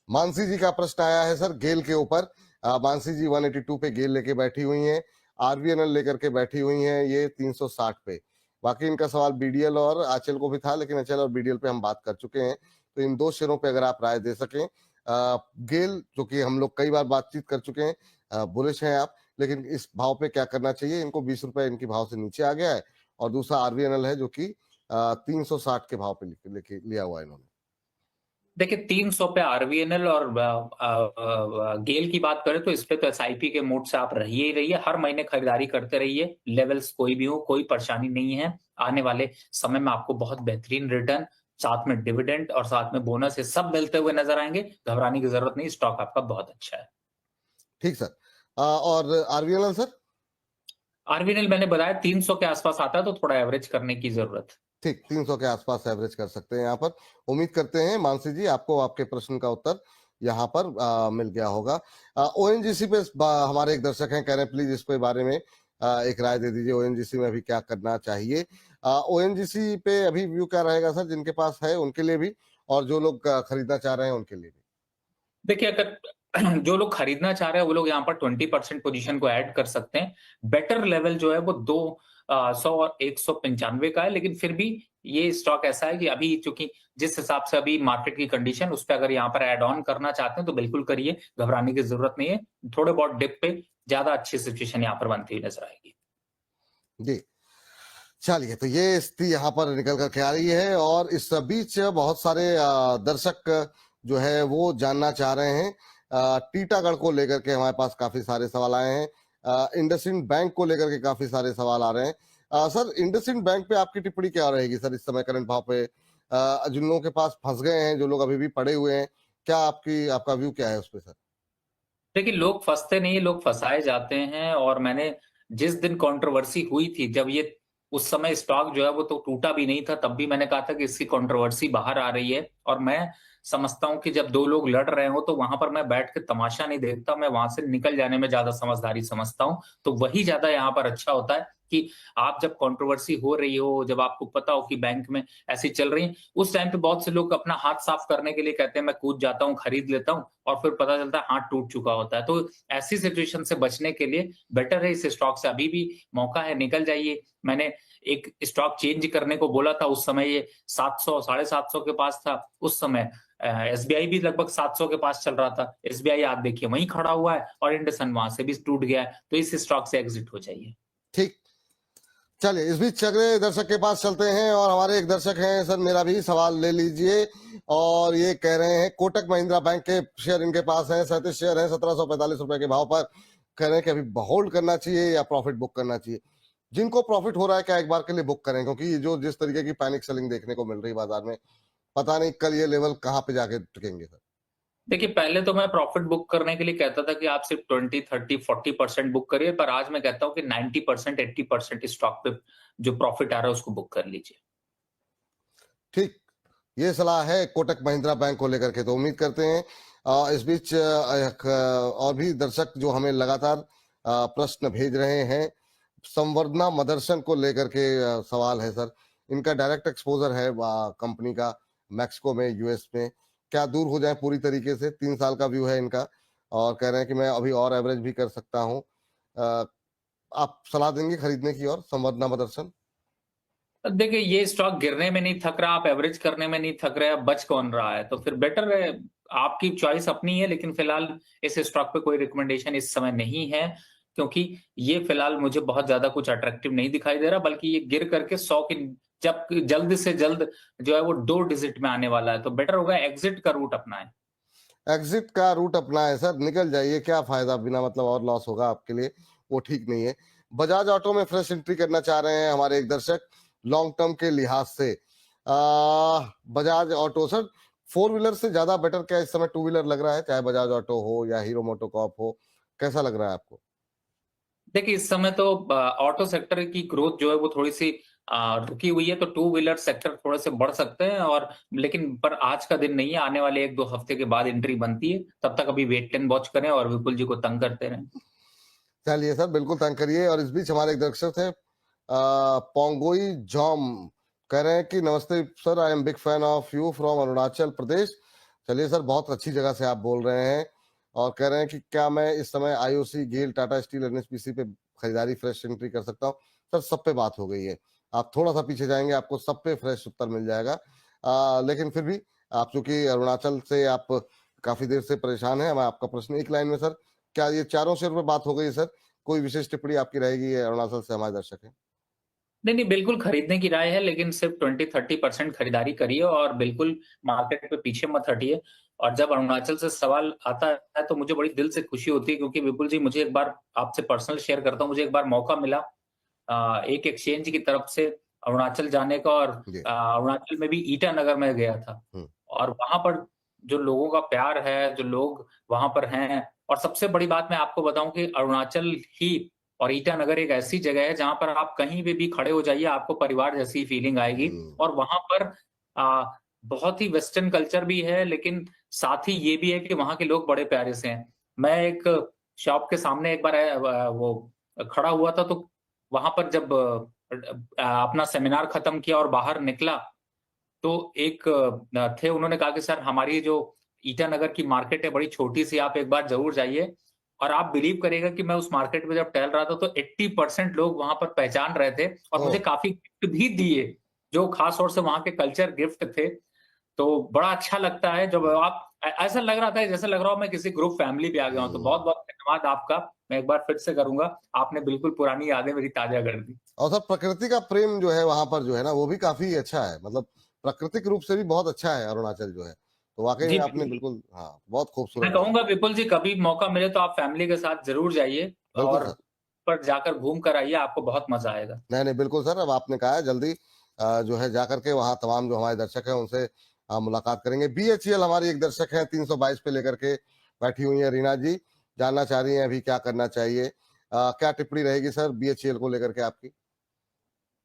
मानसी जी का प्रश्न आया है सर गेल के ऊपर। मानसी जी 182 पे गेल लेके बैठी हुई हैं, आरवीएनएल लेकर के बैठी हुई हैं ये 360 पे। बाकी इनका सवाल बीडीएल और आचल को भी था, लेकिन आचल और बीडीएल पे हम बात कर चुके हैं। तो इन दो शेयरों पे अगर आप राय दे सकें। गेल जो कि हम लोग कई बार बातचीत कर चुके हैं, बुलिश हैं आप, लेकिन इस भाव पे क्या करना चाहिए? इनको 20 रुपए इनकी भाव से नीचे आ गया है। और दूसरा आरवीएनएल है जो कि 360 के भाव पे लेके लिया हुआ है इन्होंने। देखिए 300 पे आरवीएनएल और गेल की बात करें तो इस पे तो एसआईपी के मोड से आप रहिए ही रहिए, हर महीने खरीदारी करते रहिए, लेवल्स कोई भी हो, कोई परेशानी नहीं है। आने वाले समय में आपको बहुत बेहतरीन रिटर्न, साथ में डिविडेंड और साथ में बोनस, ये सब मिलते हुए नजर आएंगे। घबराने की जरूरत नहीं, स्टॉक आपका बहुत अच्छा है। ठीक सर। और आरवीएनएल सर? आरवीएनएल मैंने बताया 300 के आसपास आता है, तो थोड़ा एवरेज करने की जरूरत है। ठीक, 300 के आसपास एवरेज कर सकते हैं यहाँ पर। उम्मीद करते हैं मानसी जी आपको आपके प्रश्न का उत्तर यहाँ पर मिल गया होगा। ओएनजीसी पे हमारे एक दर्शक हैं, कह रहे हैं प्लीज इस पे बारे में एक राय दे दीजिए, ओएनजीसी में अभी क्या करना चाहिए? ओएनजीसी पे अभी व्यू क्या रहेगा सर, जिनके पास है उनके लिए भी और जो लोग खरीदना चाह रहे हैं उनके लिए भी? देखिए, अगर जो लोग खरीदना चाह रहे हैं वो लोग यहाँ पर 20% पोजीशन को ऐड कर सकते हैं। बेटर लेवल जो है वो 200 और 195 का है, लेकिन फिर भी ये स्टॉक ऐसा है कि अभी चूंकि जिस हिसाब से अभी मार्केट की कंडीशन, उस पे अगर यहाँ पर ऐड ऑन करना चाहते हैं तो बिल्कुल करिए, घबराने की जरूरत नहीं है। थोड़े बहुत डिप पे ज्यादा अच्छी सिचुएशन यहाँ पर बनती हुई नजर आएगी। जी, चलिए, तो ये स्थिति यहाँ पर निकल करके आ रही है और इस बीच बहुत सारे दर्शक जो है वो जानना चाह रहे हैं टीटागढ़ को लेकर के। हमारे पास काफी सारे सवाल आए हैं। इंडसइंड बैंक को लेकर के काफी सारे सवाल आ रहे हैं। सर, इंडसइंड बैंक पे आपकी टिप्पणी क्या रहेगी सर इस समय करंट भाव पे? जिन लोगों के पास फंस गए हैं, जो लोग अभी भी पड़े हुए हैं, क्या आपका व्यू क्या है उस पे सर? देखिए, लोग फंसते नहीं, लोग फंसाए जाते हैं। और मैंने जिस दिन कंट्रोवर्सी हुई थी, जब ये उस समय स्टॉक जो है वो तो टूटा भी नहीं था, तब भी मैंने कहा था कि इसकी कंट्रोवर्सी बाहर आ रही है। और मैं समझता हूं कि जब दो लोग लड़ रहे हो तो वहां पर मैं बैठ के तमाशा नहीं देखता, मैं वहां से निकल जाने में ज्यादा समझदारी समझता हूं। तो वही ज्यादा यहाँ पर अच्छा होता है कि आप जब कंट्रोवर्सी हो रही हो, जब आपको पता हो कि बैंक में ऐसी चल रही है, उस टाइम पे बहुत से लोग अपना हाथ साफ करने के लिए कहते हैं मैं कूद जाता हूँ, खरीद लेता हूँ, और फिर पता चलता है हाथ टूट चुका होता है। तो ऐसी सिचुएशन से बचने के लिए बेटर है, इस स्टॉक से अभी भी मौका है, निकल जाइए। मैंने एक स्टॉक चेंज करने को बोला था, उस समय ये 700 750 के पास था। उस समय एसबीआई भी लगभग 700 के पास चल रहा था। एसबीआई आप देखिए वहीं खड़ा हुआ है, और इंडसइंड वहां से भी टूट गया है। तो इस स्टॉक से एग्जिट हो जाइए। ठीक, चलिए इस बीच अगले दर्शक के पास चलते हैं और हमारे एक दर्शक हैं सर, मेरा भी सवाल ले लीजिए। और ये कह रहे हैं कोटक महिंद्रा बैंक के शेयर इनके पास हैं, 37 शेयर हैं 1745 रुपए के भाव पर। कह रहे हैं कि अभी होल्ड करना चाहिए या प्रॉफिट बुक करना चाहिए? जिनको प्रॉफिट हो रहा है क्या एक बार के लिए बुक करें, क्योंकि ये जो जिस तरीके की पैनिक सेलिंग देखने को मिल रही है बाजार में, पता नहीं कल ये लेवल कहाँ पे जाके टिकेंगे सर। देखिए, पहले तो मैं प्रॉफिट बुक करने के लिए कहता था कि आप सिर्फ 20, 30, 40% बुक करिए, पर आज मैं कहता हूं कि 90%, 80% स्टॉक पे जो प्रॉफिट आ रहा है उसको बुक कर लीजिए। ठीक, ये सलाह है कोटक महिंद्रा बैंक को लेकर के। तो उम्मीद करते हैं इस बीच और भी दर्शक जो हमें लगातार प्रश्न भेज रहे हैं। संवर्धना मदरसन को लेकर के सवाल है सर, इनका डायरेक्ट एक्सपोजर है कंपनी का मैक्सिको में, यूएस में, क्या दूर हो जाए पूरी तरीके से? 3 साल का व्यू है इनका और कह रहे हैं कि मैं अभी और एवरेज भी कर सकता हूँ। आप सलाह देंगे खरीदने की और संवर्धना मदरसन? देखिए, ये स्टॉक गिरने में नहीं थक रहा, आप एवरेज करने में नहीं थक रहे, अब बच कौन रहा है? तो फिर बेटर है, आपकी चॉइस अपनी है। लेकिन फिलहाल इस स्टॉक पे कोई रिकमेंडेशन इस समय नहीं है, क्योंकि ये फिलहाल मुझे बहुत ज्यादा कुछ अट्रैक्टिव नहीं दिखाई दे रहा, बल्कि ये गिर करके 100 की जब जल्द से जल्द जो है वो 2 डिजिट में आने वाला है। तो बेटर होगा एग्जिट का रूट अपनाएं। एग्जिट का रूट अपना है सर, निकल जाइए, क्या फायदा, बिना मतलब और लॉस होगा आपके लिए, वो ठीक नहीं है। बजाज ऑटो में फ्रेश एंट्री करना चाह रहे हैं हमारे एक दर्शक लॉन्ग टर्म के लिहाज से। बजाज ऑटो सर 4 व्हीलर से ज्यादा बेटर क्या इस समय 2 व्हीलर लग रहा है, चाहे बजाज ऑटो हो या हीरो मोटोकॉर्प हो, कैसा लग रहा है आपको? देखिए, इस समय तो ऑटो सेक्टर की ग्रोथ जो है वो थोड़ी-सी रुकी हुई है, तो टू व्हीलर सेक्टर थोड़े से बढ़ सकते हैं और लेकिन पर आज का दिन नहीं है, आने वाले 1-2 हफ्ते के बाद एंट्री बनती है। तब तक अभी वेट एंड वॉच करें और विपुल जी को तंग करते रहें। चलिए सर, बिल्कुल तंग करिए। और इस बीच हमारे एक दर्शक थे पोंगोई जॉम, कह रहे हैं कि नमस्ते sir, I am big fan of you from Arunachal Pradesh. चलिए सर, बहुत अच्छी जगह से आप बोल रहे हैं और कह रहे हैं कि क्या मैं इस समय आईओसी, गेल, टाटा स्टील, एनएचपीसी पे खरीदारी फ्रेश एंट्री कर सकता हूँ? सर सब पे बात हो गई है, आप थोड़ा सा पीछे जाएंगे आपको सब पे फ्रेश उत्तर मिल जाएगा। लेकिन फिर भी आप चूंकि अरुणाचल से आप काफी देर से परेशान हैं, मैं आपका प्रश्न एक लाइन में सर, क्या ये चारों शेयर पे बात हो गई है सर? कोई विशेष टिप्पणी आपकी रहेगी? ये अरुणाचल से हमारे दर्शक हैं। नहीं, नहीं, बिल्कुल खरीदने की राय है, लेकिन सिर्फ 20-30% खरीदारी करिए और बिल्कुल मार्केट पे पीछे मत हटिए। और जब अरुणाचल से सवाल आता है, तो मुझे बड़ी दिल से खुशी होती है क्योंकि विपुल जी, मुझे एक बार आपसे पर्सनल शेयर करता हूँ, मुझे एक बार मौका मिला एक एक्सचेंज की तरफ से अरुणाचल जाने का और जी। अरुणाचल में भी ईटानगर में गया था। हम्म। और वहाँ पर जो लोगों का प्यार है, जो लोग वहाँ पर हैं और सबसे बड़ी बात मैं आपको बताऊँ कि अरुणाचल ही और ईटानगर एक ऐसी जगह है जहाँ पर आप कहीं पे भी खड़े हो जाइए, आपको परिवार जैसी फीलिंग आएगी। हम्म। और वहाँ पर अ, बहुत ही वेस्टर्न कल्चर भी है, लेकिन साथ ही ये भी है कि वहाँ के लोग बड़े प्यारे से हैं। मैं एक शॉप के सामने एक बार वो खड़ा हुआ था, तो वहाँ पर जब अपना सेमिनार खत्म किया और बाहर निकला, तो एक थे, उन्होंने कहा कि सर, हमारी जो ईटानगर की मार्केट है बड़ी छोटी-सी, आप एक बार ज़रूर जाइए। और आप बिलीव करिएगा कि मैं उस मार्केट में जब टहल रहा था, तो 80% लोग वहाँ पर पहचान रहे थे और ओ। मुझे काफ़ी गिफ्ट भी दिए, जो खास तौर से वहाँ के कल्चर गिफ्ट थे। तो बड़ा अच्छा लगता है जब आप ऐसा लग रहा था जैसे लग रहा हो मैं किसी ग्रुप फैमिली पे आ गया हूँ। तो हम्म। बहुत-बहुत धन्यवाद आपका। मैं एक बार फिर से करूँगा। आपने बिल्कुल पुरानी यादें मेरी ताज़ा कर दी। और सर प्रकृति का प्रेम जो है वहां पर जो है ना, वो भी काफी अच्छा है, मतलब प्राकृतिक रूप से भी बहुत अच्छा है अरुणाचल जो है। तो वाकई जी, में आपने बिल्कुल। बिल्कुल, हाँ, बहुत खूबसूरत मैं बताया। कहूँगा विपुल जी, कभी मौका मिले तो आप फैमिली के साथ ज़रूर जाइए बिल्कुल और सर। पर जाकर घूम कर आइए, आपको बहुत मज़ा आएगा। नहीं नहीं, बिल्कुल सर, अब आपने कहा है, जल्दी जो है जाकर के वहाँ तमाम जो हमारे दर्शक हैं उनसे मुलाकात करेंगे। बीएचईएल हमारी एक दर्शक है 322 पे लेकर के बैठी हुई है रीना जी, जानना चाह रही हैं अभी क्या करना चाहिए। क्या टिप्पणी रहेगी सर बीएचईएल को लेकर के आपकी?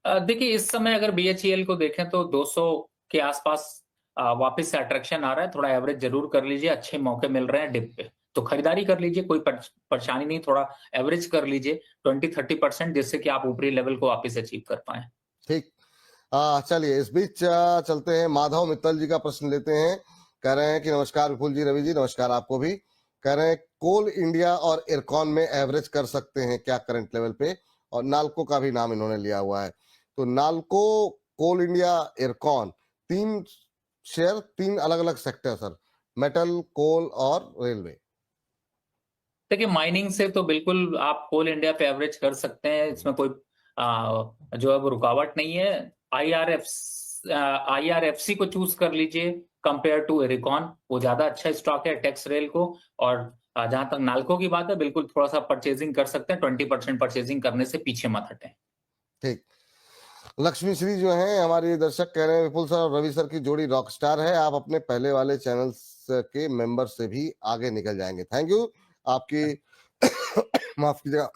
देखिए, इस समय अगर बीएचईएल को देखें तो 200 के आसपास वापस से अट्रैक्शन आ रहा है। थोड़ा एवरेज ज़रूर कर लीजिए, अच्छे मौके मिल रहे हैं डिप पे। तो खरीदारी कर लीजिए, कोई परेशानी नहीं, थोड़ा एवरेज कर लीजिए 20-30% जिससे कि आप ऊपरी लेवल को वापस अचीव कर पाएँ। ठीक। चलिए इस बीच चलते हैं, माधव मित्तल जी का प्रश्न लेते हैं। कह रहे हैं कि नमस्कार विपुल जी, रवि जी, नमस्कार आपको भी। कह रहे हैं कोल इंडिया और इरकॉन में एवरेज कर सकते हैं क्या करंट लेवल पे? और नाल्को का भी नाम इन्होंने लिया हुआ है। तो नाल्को, कोल इंडिया, इरकॉन, तीन शेयर, तीन अलग अलग सेक्टर सर, मेटल, कोल और रेलवे। देखिए, माइनिंग से तो बिल्कुल आप कोल इंडिया पे एवरेज कर सकते हैं, इसमें कोई जो है वो रुकावट नहीं है। आईआरएफसी को चूज़ कर लीजिए कंपेयर टू इरकॉन, वो ज़्यादा अच्छा स्टॉक है टेक्स रेल को। और जहाँ तक नाल्को की बात है, बिल्कुल थोड़ा-सा परचेज़िंग कर सकते हैं, 20% परचेज़िंग करने से पीछे मत हटें। ठीक। लक्ष्मी श्री जो है हमारे दर्शक कह रहे हैं विपुल सर और रवि सर की जोड़ी रॉक स्टार है, आप अपने पहले वाले चैनल्स के मेंबर से भी आगे निकल जाएंगे। थैंक यू आपकी माफ कीजिएगा,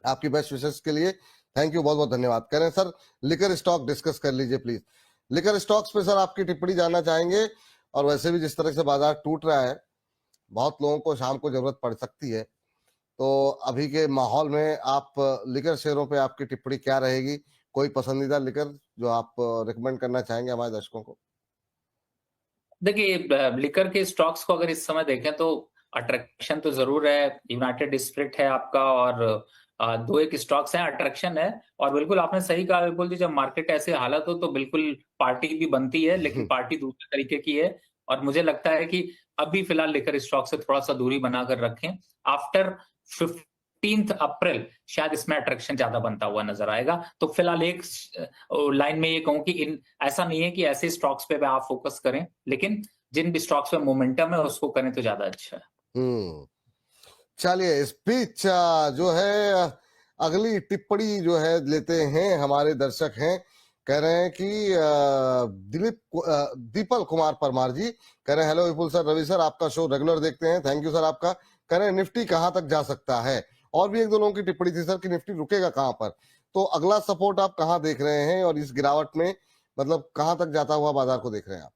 आपकी बेस्ट विशेष के लिए थैंक यू, बहुत बहुत धन्यवाद। कह रहे हैं सर लिकर स्टॉक डिस्कस कर लीजिए प्लीज। लिकर स्टॉक्स पे सर आपकी टिप्पणी जानना चाहेंगे। और वैसे भी जिस तरह से बाजार टूट रहा है, बहुत लोगों को शाम को जरूरत पड़ सकती है, तो अभी के माहौल में आप लिकर शेयरों पे आपकी टिप्पणी क्या रहेगी? कोई पसंदीदा लिकर जो आप रिकमेंड करना चाहेंगे हमारे दर्शकों को? देखिए, लिकर के स्टॉक्स को अगर इस समय देखें तो अट्रैक्शन तो ज़रूर है, यूनाइटेड स्पिरिट है आपका और 2 एक स्टॉक्स हैं, अट्रैक्शन है। और बिल्कुल आपने सही कहा विपुल जी, जब मार्केट ऐसे हालत हो तो बिल्कुल पार्टी भी बनती है, लेकिन पार्टी दूसरे तरीके की है। और मुझे लगता है कि अभी फिलहाल लिकर स्टॉक से थोड़ा-सा दूरी बनाकर रखें। आफ्टर 15th अप्रैल शायद इसमें अट्रैक्शन ज़्यादा बनता हुआ नज़र आएगा। तो फिलहाल एक लाइन में ये कहूँ कि इन ऐसा नहीं है कि ऐसे स्टॉक्स पे आप फोकस करें, लेकिन जिन भी स्टॉक्स में मोमेंटम है उसको करें तो ज़्यादा अच्छा है। हम्म। चलिए इस बीच जो है अगली टिप्पणी जो है लेते हैं, हमारे दर्शक हैं, कह रहे हैं कि दीपल कुमार परमार जी कह रहे हैं, हेलो विपुल सर, रवि सर, आपका शो रेगुलर देखते हैं, थैंक यू सर आपका। कह रहे हैं निफ्टी कहां तक जा सकता है। और भी एक दो लोगों की टिप्पणी थी सर कि निफ्टी रुकेगा कहां पर, तो अगला सपोर्ट आप कहां देख रहे हैं, और इस गिरावट में मतलब कहां तक जाता हुआ बाजार को देख रहे हैं आप।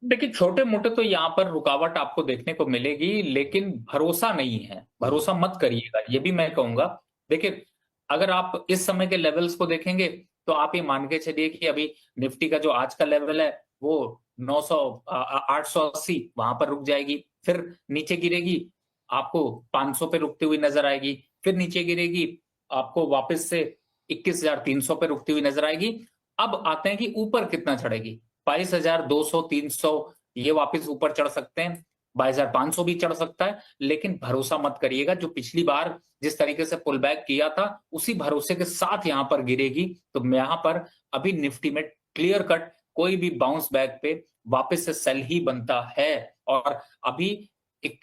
देखिए, छोटे मोटे तो यहाँ पर रुकावट आपको देखने को मिलेगी, लेकिन भरोसा नहीं है, भरोसा मत करिएगा, ये भी मैं कहूंगा। देखिए, अगर आप इस समय के लेवल्स को देखेंगे तो आप ये मान के चलिए कि अभी निफ्टी का जो आज का लेवल है वो 900 880 वहां पर रुक जाएगी, फिर नीचे गिरेगी, आपको 500 पे रुकती हुई नजर आएगी, फिर नीचे गिरेगी, आपको वापस से 21,300 पे रुकती हुई नजर आएगी। अब आते हैं कि ऊपर कितना चढ़ेगी। 22,200 300 ये वापस ऊपर चढ़ सकते हैं, 22,500 भी चढ़ सकता है, लेकिन भरोसा मत करिएगा। जो पिछली बार जिस तरीके से पुल बैक किया था, उसी भरोसे के साथ यहां पर गिरेगी। तो यहां पर अभी निफ्टी में क्लियर कट कोई भी बाउंस बैक पे वापस से सेल ही बनता है। और अभी एक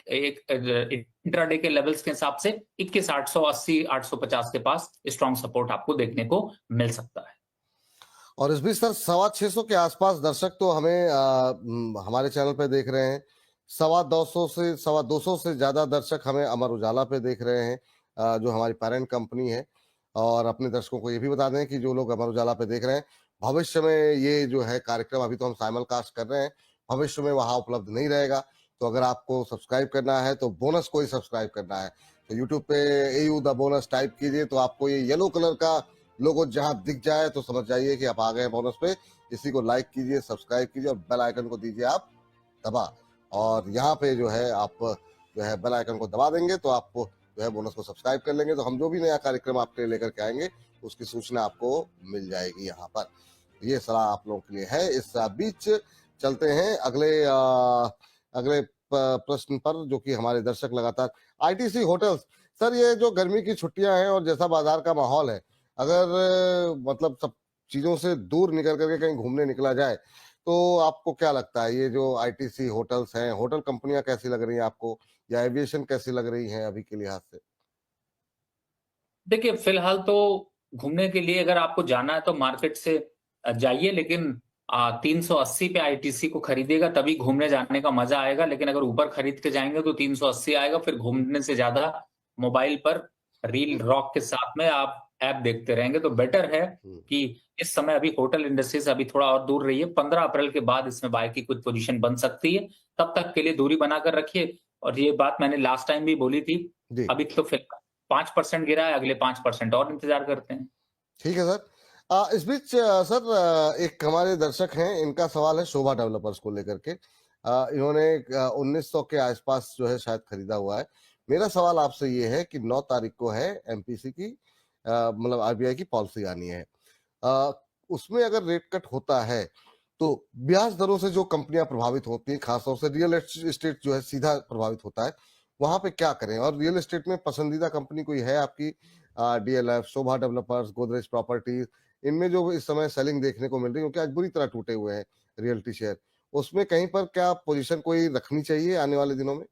इंट्राडे के लेवल्स के हिसाब से 21,880 850 के पास स्ट्रॉन्ग सपोर्ट आपको देखने को मिल सकता है। और इस बीच सर 625 के आसपास दर्शक तो हमें हमारे चैनल पे देख रहे हैं, 250 से ज्यादा दर्शक हमें अमर उजाला पे देख रहे हैं, जो हमारी पेरेंट कंपनी है। और अपने दर्शकों को ये भी बता दें कि जो लोग अमर उजाला पे देख रहे हैं, भविष्य में ये जो है कार्यक्रम अभी तो हम साइमल कास्ट कर रहे हैं, भविष्य में वहां उपलब्ध नहीं रहेगा। तो अगर आपको सब्सक्राइब करना है तो बोनस को ही सब्सक्राइब करना है, तो यूट्यूब पे AU द बोनस टाइप कीजिए, तो आपको ये येलो कलर का लोगो जहां दिख जाए तो समझ जाइए कि आप आ गए बोनस पे। इसी को लाइक कीजिए, सब्सक्राइब कीजिए और बेल आइकन को दीजिए आप दबा। और यहाँ पे जो है आप जो है बेल आइकन को दबा देंगे तो आपको जो है बोनस को सब्सक्राइब कर लेंगे, तो हम जो भी नया कार्यक्रम आपके लिए लेकर के आएंगे उसकी सूचना आपको मिल जाएगी यहाँ पर। ये सलाह आप लोगों के लिए है। इस बीच चलते हैं अगले प्रश्न पर, जो कि हमारे दर्शक लगातार ITC होटल्स। सर ये जो गर्मी की छुट्टियां हैं और जैसा बाजार का माहौल है, अगर मतलब सब चीजों से दूर निकल करके कहीं घूमने निकला जाए तो आपको क्या लगता है, ये जो ITC होटल्स हैं, होटल कंपनियां कैसी लग रही हैं आपको, या एविएशन कैसी लग रही है अभी के लिहाज से। देखिए, फिलहाल तो घूमने के लिए अगर आपको जाना है तो मार्केट से जाइए, लेकिन 380 पे आईटीसी को खरीदिएगा तभी घूमने जाने का मजा आएगा। लेकिन अगर ऊपर खरीद के जाएंगे तो 380 आएगा, फिर घूमने से ज्यादा मोबाइल पर रील रॉक के साथ में आप ऐप देखते रहेंगे। तो बेटर है कि इस समय अभी होटल इंडस्ट्री से अभी थोड़ा और दूर रहिए। 15 अप्रैल के बाद इसमें बाय की कुछ पोजीशन बन सकती है, तब तक के लिए दूरी बनाकर रखिए। और ये बात मैंने लास्ट टाइम भी बोली थी, जी अभी तो फिलहाल 5% गिरा है, अगले 5% और इंतजार करते हैं। ठीक है सर। इस बीच सर एक हमारे दर्शक हैं, इनका सवाल है शोभा डेवलपर्स को लेकर के। इन्होंने 1900 के आसपास जो है शायद खरीदा हुआ है। मेरा सवाल आपसे ये है कि 9 तारीख को है MPC की मतलब RBI की पॉलिसी आनी है। अ, उसमें अगर रेट कट होता है तो ब्याज दरों से जो कंपनियां प्रभावित होती हैं, खासतौर से रियल एस्टेट जो है सीधा प्रभावित होता है, वहां पे क्या करें। और रियल एस्टेट में पसंदीदा कंपनी कोई है आपकी, DLF, शोभा डेवलपर्स, गोदरेज प्रॉपर्टीज, इनमें जो इस समय सेलिंग देखने को मिल रही है, क्योंकि आज बुरी तरह टूटे हुए हैं रियल्टी शेयर, उसमें कहीं पर क्या पोजीशन कोई रखनी चाहिए आने वाले दिनों में।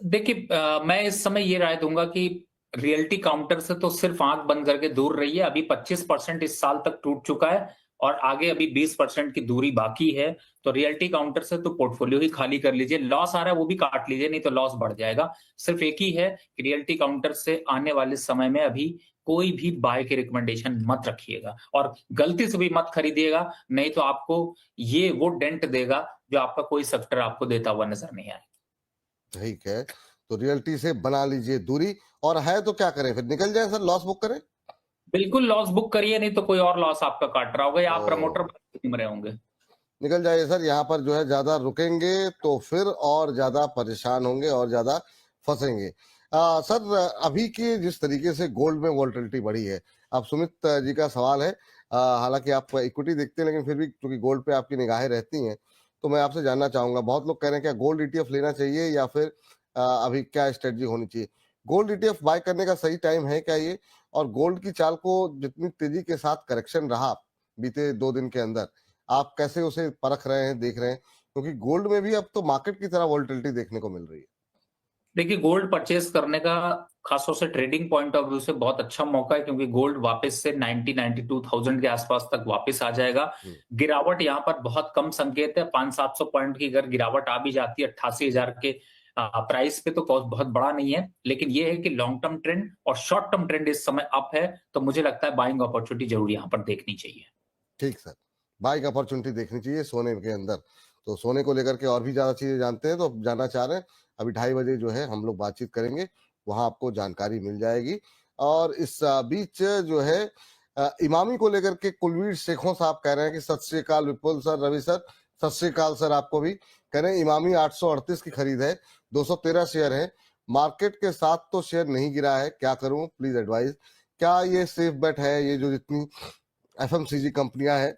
देखिए, मैं इस समय ये राय दूंगा कि रियल्टी काउंटर से तो सिर्फ आंख बंद करके दूर रहिए। अभी 25% इस साल तक टूट चुका है और आगे अभी 20% की दूरी बाकी है। तो रियल्टी काउंटर से तो पोर्टफोलियो ही खाली कर लीजिए। लॉस आ रहा है वो भी काट लीजिए, नहीं तो लॉस बढ़ जाएगा। सिर्फ एक ही है कि रियल्टी काउंटर से आने वाले समय में अभी कोई भी बाय की रिकमेंडेशन मत रखिएगा, और गलती से भी मत खरीदिएगा, नहीं तो आपको ये वो डेंट देगा जो आपका कोई सेक्टर आपको देता हुआ नजर नहीं आए। ठीक है, तो रियल्टी से बना लीजिए दूरी, और है तो क्या करें, फिर निकल जाए सर, लॉस बुक करें। बिल्कुल लॉस बुक करिए, नहीं तो कोई और लॉस आपका काट रहा होगा या आप ओ, प्रमोटर घूम रहे होंगे। निकल जाइए सर, यहाँ पर जो है ज्यादा रुकेंगे तो फिर और ज्यादा परेशान होंगे और ज्यादा फंसेंगे। सर अभी की जिस तरीके से गोल्ड में वोलेटिलिटी बढ़ी है, अब सुमित जी का सवाल है, हालांकि आप इक्विटी देखते हैं लेकिन फिर भी क्योंकि गोल्ड पे आपकी निगाहें रहती हैं, तो मैं आपसे जानना चाहूंगा, बहुत लोग कह रहे हैं क्या गोल्ड ETF लेना चाहिए, या फिर अभी क्या स्ट्रेटजी होनी चाहिए। गोल्ड ETF बाय करने का सही टाइम है क्या ये, और गोल्ड की चाल को जितनी तेजी के साथ करेक्शन रहा बीते 2 दिन के अंदर, आप कैसे उसे परख रहे हैं, देख रहे हैं, क्योंकि गोल्ड में भी अब तो मार्केट की तरह वोलेटिलिटी देखने को मिल रही है। देखिए, गोल्ड परचेस करने का खासतौर से ट्रेडिंग पॉइंट ऑफ व्यू से बहुत अच्छा मौका है, क्योंकि गोल्ड वापस से 90-92,000 के आसपास तक वापस आ जाएगा। गिरावट यहाँ पर बहुत कम संकेत है, 500-700 पॉइंट की अगर गिरावट आ भी जाती है 88,000 के प्राइस पे, तो बहुत बड़ा नहीं है। लेकिन ये है कि लॉन्ग टर्म ट्रेंड और शॉर्ट टर्म ट्रेंड इस समय अप है, तो मुझे लगता है बाइंग अपॉर्चुनिटी जरूर यहाँ पर देखनी चाहिए। ठीक सर, बाइक अपॉर्चुनिटी देखनी चाहिए सोने के अंदर। तो सोने को लेकर के और भी ज्यादा चीजें जानते हैं, तो जानना चाह रहे हैं, अभी 2:30 बजे जो है हम लोग बातचीत करेंगे, वहां आपको जानकारी मिल जाएगी। और इस बीच जो है इमामी को लेकर के कुलवीर शेखों साहब कह रहे हैं कि सत श्री अकाल विपुल सर, रवि सर, सत श्री अकाल सर आपको भी। कह रहे हैं इमामी 838 की खरीद है, 213 शेयर है, मार्केट के साथ तो शेयर नहीं गिरा है, क्या करूं प्लीज एडवाइस। क्या ये सेफ बेट है, ये जो जितनी एफएमसीजी कंपनियां हैं,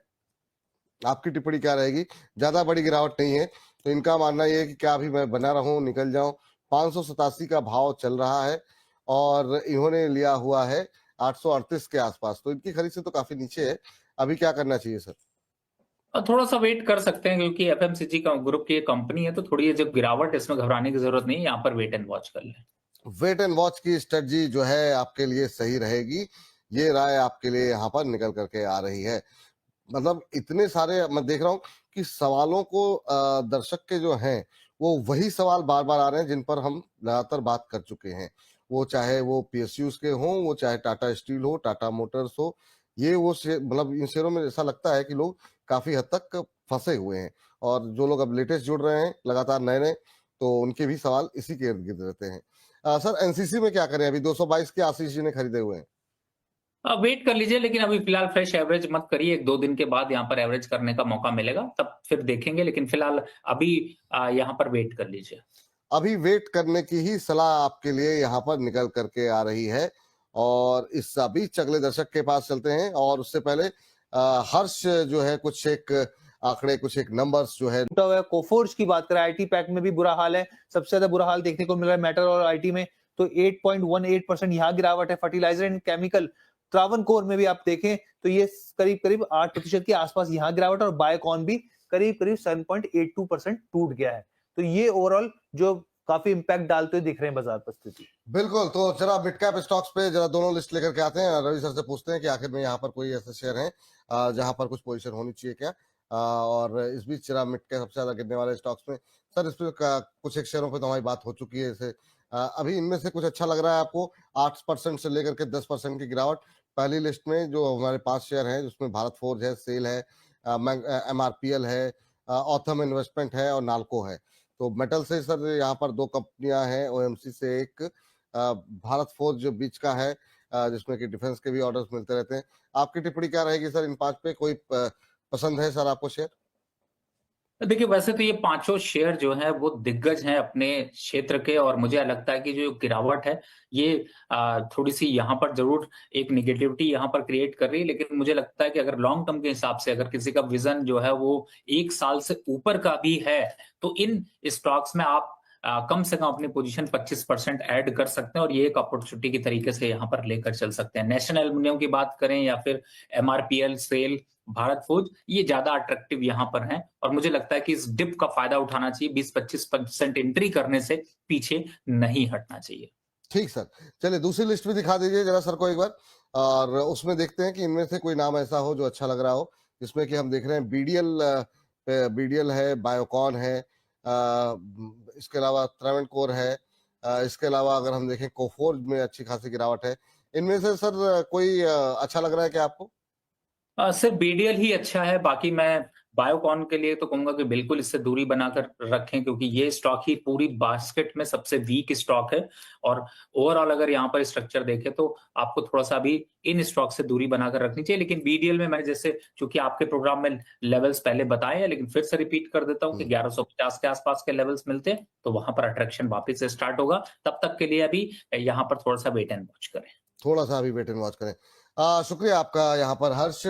आपकी टिप्पणी क्या रहेगी? ज्यादा बड़ी गिरावट नहीं है, तो इनका मानना यह है कि क्या अभी मैं बना रहूं, निकल जाऊं। 587 का भाव चल रहा है और इन्होंने लिया हुआ है 838 के आसपास, तो इनकी खरीद से तो काफी नीचे है। अभी क्या करना चाहिए सर? और थोड़ा सा वेट कर सकते हैं, क्योंकि एफएमसीजी का ग्रुप की एक कंपनी है, तो थोड़ी ये जो गिरावट है इसमें घबराने की जरूरत नहीं है, यहाँ पर वेट एंड वॉच कर लें। वेट एंड वॉच की स्ट्रेटजी जो है आपके लिए सही रहेगी, ये राय आपके लिए यहाँ पर निकल करके आ रही है। मतलब इतने सारे मैं देख रहा हूँ कि सवालों को दर्शक के जो हैं वो वही सवाल बार बार आ रहे हैं जिन पर हम लगातार बात कर चुके हैं। वो चाहे वो पीएसयूज के हों, वो चाहे टाटा स्टील हो, टाटा मोटर्स हो, ये वो मतलब इन शेयरों में ऐसा लगता है कि लोग काफी हद तक फंसे हुए हैं। और जो लोग अब लेटेस्ट जुड़ रहे हैं लगातार नए नए, तो उनके भी सवाल इसी के इर्द गिर्द रहते हैं। सर एनसीसी में क्या करें? अभी 222 के आशीष जी ने खरीदे हुए हैं। वेट कर लीजिए, लेकिन अभी फिलहाल फ्रेश एवरेज मत करिए, 1-2 दिन के बाद यहाँ पर एवरेज करने का मौका मिलेगा, तब फिर देखेंगे। लेकिन फिलहाल अभी यहाँ पर वेट कर लीजिए। अभी वेट करने की ही सलाह आपके लिए यहाँ पर निकल करके आ रही है। और इस बीच अगले दर्शक के पास चलते हैं, और उससे पहले हर्ष जो है कुछ एक आंकड़े, कुछ एक नंबर्स जो है। कोफोर्ज की बात करें, आईटी पैक में भी बुरा हाल है, सबसे ज्यादा बुरा हाल देखने को मिल रहा है मेटल और आईटी में, तो 8.18% यहाँ गिरावट है। फर्टिलाइजर एंड केमिकल त्रावणकोर में भी आप देखें तो ये करीब 8% के आसपास यहाँ गिरावट, और बायोकॉन भी करीब 7.82% टूट गया है। तो ये ओवरऑल जो काफी इंपैक्ट डालते हुए दिख रहे हैं बाजार पर स्थिति। बिल्कुल, तो जरा मिड कैप स्टॉक्स पे जरा दोनों लिस्ट लेकर के आते हैं, रवि सर से पूछते हैं कि आखिर में यहाँ पर कोई ऐसे शेयर हैं जहां पर कुछ पोजीशन होनी चाहिए क्या। और इस बीच जरा मिड कैप सबसे ज्यादा गिरने वाले स्टॉक्स में सर, इस पे कुछ एक शेयरों पे तो हमारी बात हो चुकी है। जैसे अभी इनमें से कुछ अच्छा लग रहा है आपको? 8% से लेकर के 10% की गिरावट। पहली लिस्ट में जो हमारे 5 शेयर हैं, जिसमें भारत फोर्ज है, सेल है, एमआरपीएल है, ऑथम इन्वेस्टमेंट है और नाल्को है। तो मेटल से सर यहाँ पर 2 कंपनियां हैं, ओएमसी से एक, भारत फोर्ज जो बीच का है, जिसमें कि डिफेंस के भी ऑर्डर्स मिलते रहते हैं। आपकी टिप्पणी क्या रहेगी सर इन 5 पे? कोई पसंद है सर आपको शेयर? देखिए, वैसे तो ये पांचों शेयर जो हैं वो दिग्गज हैं अपने क्षेत्र के, और मुझे लगता है कि जो गिरावट है ये थोड़ी सी यहाँ पर जरूर एक निगेटिविटी यहाँ पर क्रिएट कर रही है। लेकिन मुझे लगता है कि अगर लॉन्ग टर्म के हिसाब से अगर किसी का विजन जो है वो 1 साल से ऊपर का भी है, तो इन स्टॉक्स में आप कम से कम अपनी पोजीशन 25% ऐड कर सकते हैं, और ये एक अपॉर्चुनिटी की तरीके से यहाँ पर लेकर चल सकते हैं। नेशनल एल्युमिनियम की बात करें या फिर एमआरपीएल, सेल, भारत फोर्ज, ये ज्यादा अट्रैक्टिव यहाँ पर हैं, और मुझे लगता है कि इस डिप का फायदा उठाना चाहिए। 20-25% एंट्री करने से पीछे नहीं हटना चाहिए। ठीक सर, चलिए दूसरी लिस्ट भी दिखा दीजिए जरा सर को एक बार, और उसमें देखते हैं कि इनमें से कोई नाम ऐसा हो जो अच्छा लग रहा हो, जिसमें कि हम देख रहे हैं बीडीएल, बीडीएल है, बायोकॉन है, इसके अलावा त्रावणकोर है, इसके अलावा अगर हम देखें कोफोर्ज में अच्छी खासी गिरावट है। इनमें से सर कोई अच्छा लग रहा है क्या आपको? सिर्फ बीडीएल ही अच्छा है, बाकी मैं बायोकॉन के लिए तो कहूंगा कि बिल्कुल इससे दूरी बनाकर रखें, क्योंकि ये स्टॉक ही पूरी बास्केट में सबसे वीक स्टॉक है। और ओवरऑल अगर यहाँ पर स्ट्रक्चर देखें तो आपको थोड़ा सा भी इन स्टॉक से दूरी बनाकर रखनी चाहिए। लेकिन बीडीएल में मैं जैसे, चूंकि आपके प्रोग्राम में लेवल्स पहले बताए हैं, लेकिन फिर से रिपीट कर देता हूँ कि 1150 के आसपास के लेवल्स मिलते हैं तो वहां पर अट्रैक्शन वापस से स्टार्ट होगा। तब तक के लिए अभी यहाँ पर थोड़ा सा वेट एंड वॉच करें। थोड़ा सा अभी वेट एंड वॉच करें। शुक्रिया आपका यहाँ पर हर्ष,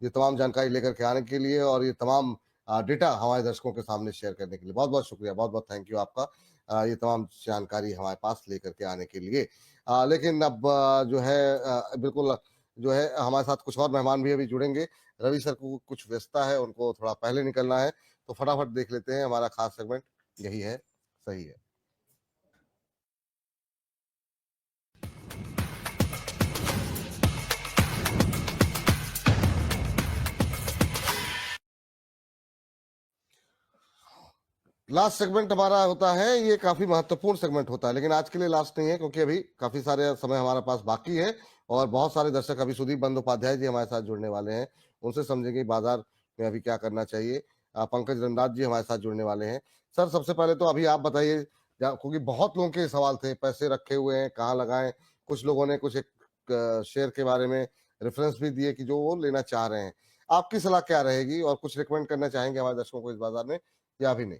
ये तमाम जानकारी लेकर के आने के लिए और ये तमाम डेटा हमारे दर्शकों के सामने शेयर करने के लिए बहुत बहुत शुक्रिया, बहुत बहुत थैंक यू आपका, ये तमाम जानकारी हमारे पास लेकर के आने के लिए। लेकिन अब जो है बिल्कुल जो है हमारे साथ कुछ और मेहमान भी अभी जुड़ेंगे। रवि सर को कुछ व्यस्तता है, उनको थोड़ा पहले निकलना है, तो फटाफट देख लेते हैं हमारा खास सेगमेंट। यही है, सही है। लास्ट सेगमेंट हमारा होता है, ये काफी महत्वपूर्ण सेगमेंट होता है, लेकिन आज के लिए लास्ट नहीं है क्योंकि अभी काफी सारे समय हमारे पास बाकी है और बहुत सारे दर्शक अभी सुदीप बंदोपाध्याय जी हमारे साथ जुड़ने वाले हैं, उनसे समझेंगे बाजार में अभी क्या करना चाहिए। पंकज रंदाज जी हमारे साथ जुड़ने वाले हैं। सर सबसे पहले तो अभी आप बताइए, क्योंकि बहुत लोगों के सवाल थे, पैसे रखे हुए हैं कहाँ लगाएं, कुछ लोगों ने कुछ एक शेयर के बारे में रेफरेंस भी दिए कि जो वो लेना चाह रहे हैं, आपकी सलाह क्या रहेगी और कुछ रिकमेंड करना चाहेंगे हमारे दर्शकों को इस बाजार में या अभी नहीं?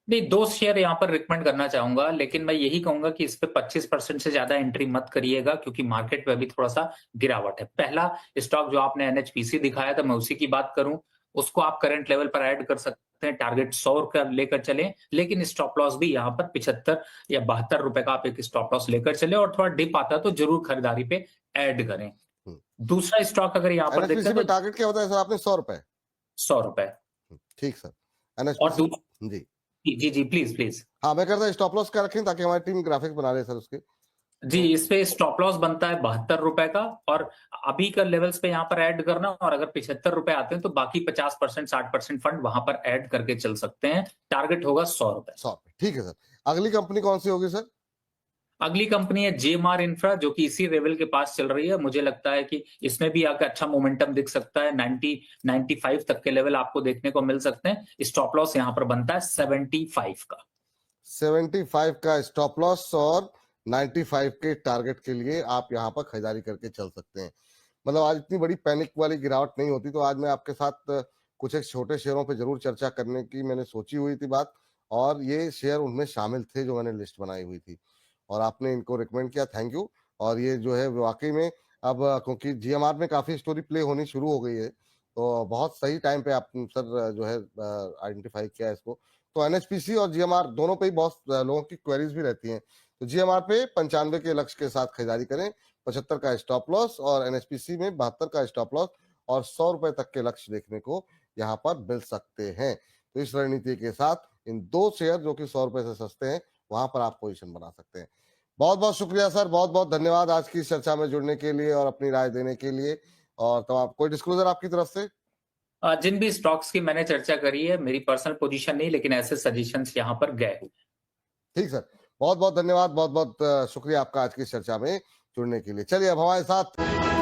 नहीं, 2 शेयर यहाँ पर रिकमेंड करना चाहूंगा, लेकिन मैं यही कहूंगा कि इस पे 25% से ज्यादा एंट्री मत करिएगा क्योंकि मार्केट में अभी थोड़ा सा गिरावट है। पहला स्टॉक जो आपने एनएचपीसी दिखाया था, मैं उसी की बात करूं, उसको आप करंट लेवल पर ऐड कर सकते हैं, टारगेट 100 का लेकर चलें, लेकिन स्टॉप लॉस भी यहाँ पर 75 या 72 रुपए का आप एक स्टॉप लॉस लेकर चले और थोड़ा डिप आता तो जरूर खरीदारी पे ऐड करें। दूसरा स्टॉक अगर यहाँ पर देखते हैं तो टारगेट क्या होता है सर आपने? 100 रुपए? 100 रुपए। ठीक सर। और जी जी प्लीज। हाँ, मैं करता स्टॉप लॉस क्या रखें ताकि हमारी टीम ग्राफिक्स बना ले सर उसके। जी, इस पे स्टॉप लॉस बनता है 72 रुपए का और अभी का लेवल्स पे यहाँ पर ऐड करना, और अगर 75 रुपए आते हैं तो बाकी 50% 60% फंड वहां पर ऐड करके चल सकते हैं। टारगेट होगा 100 रुपए। 100 रुपए, ठीक है सर। अगली कंपनी कौन सी होगी सर? अगली कंपनी है जेएमआर इंफ्रा, जो कि इसी लेवल के पास चल रही है। मुझे लगता है कि इसमें भी आगे अच्छा मोमेंटम दिख सकता है, 95 तक के लेवल आपको देखने को मिल सकते हैं। स्टॉप लॉस यहाँ पर बनता है 75 का। 75 का स्टॉप लॉस और 95 के टारगेट के लिए आप यहाँ पर खरीदारी करके चल सकते हैं। मतलब आज इतनी बड़ी पैनिक वाली गिरावट नहीं होती तो आज मैं आपके साथ कुछ एक छोटे शेयरों पे जरूर चर्चा करने की मैंने सोची हुई थी बात, और ये शेयर उनमें शामिल थे जो मैंने लिस्ट बनाई हुई थी और आपने इनको रिकमेंड किया, थैंक यू। और ये जो है वाकई में अब क्योंकि जीएमआर में काफी स्टोरी प्ले होनी शुरू हो गई है तो बहुत सही टाइम पे आप सर जो है आइडेंटिफाई किया इसको। तो एनएचपीसी और जीएमआर दोनों पे ही बहुत लोगों की क्वेरीज भी रहती हैं, तो जीएमआर पे 95 के लक्ष्य के साथ खरीदारी करें, 75 का स्टॉप लॉस और एनएचपीसी में 72 का स्टॉप लॉस और 100 रुपए तक के लक्ष्य देखने को यहाँ पर मिल सकते हैं। तो इस रणनीति के साथ इन दो शेयर जो कि 100 रुपए से सस्ते हैं वहां पर आप पोजीशन बना सकते हैं। बहुत बहुत शुक्रिया सर, बहुत बहुत धन्यवाद आज की चर्चा में जुड़ने के लिए और अपनी राय देने के लिए। और तो आप कोई डिस्क्लोजर आपकी तरफ से? जिन भी स्टॉक्स की मैंने चर्चा करी है, मेरी पर्सनल पोजीशन नहीं, लेकिन ऐसे सजेशंस यहाँ पर गए। ठीक सर, बहुत बहुत धन्यवाद, बहुत बहुत शुक्रिया आपका आज की चर्चा में जुड़ने के लिए। चलिए अब हमारे साथ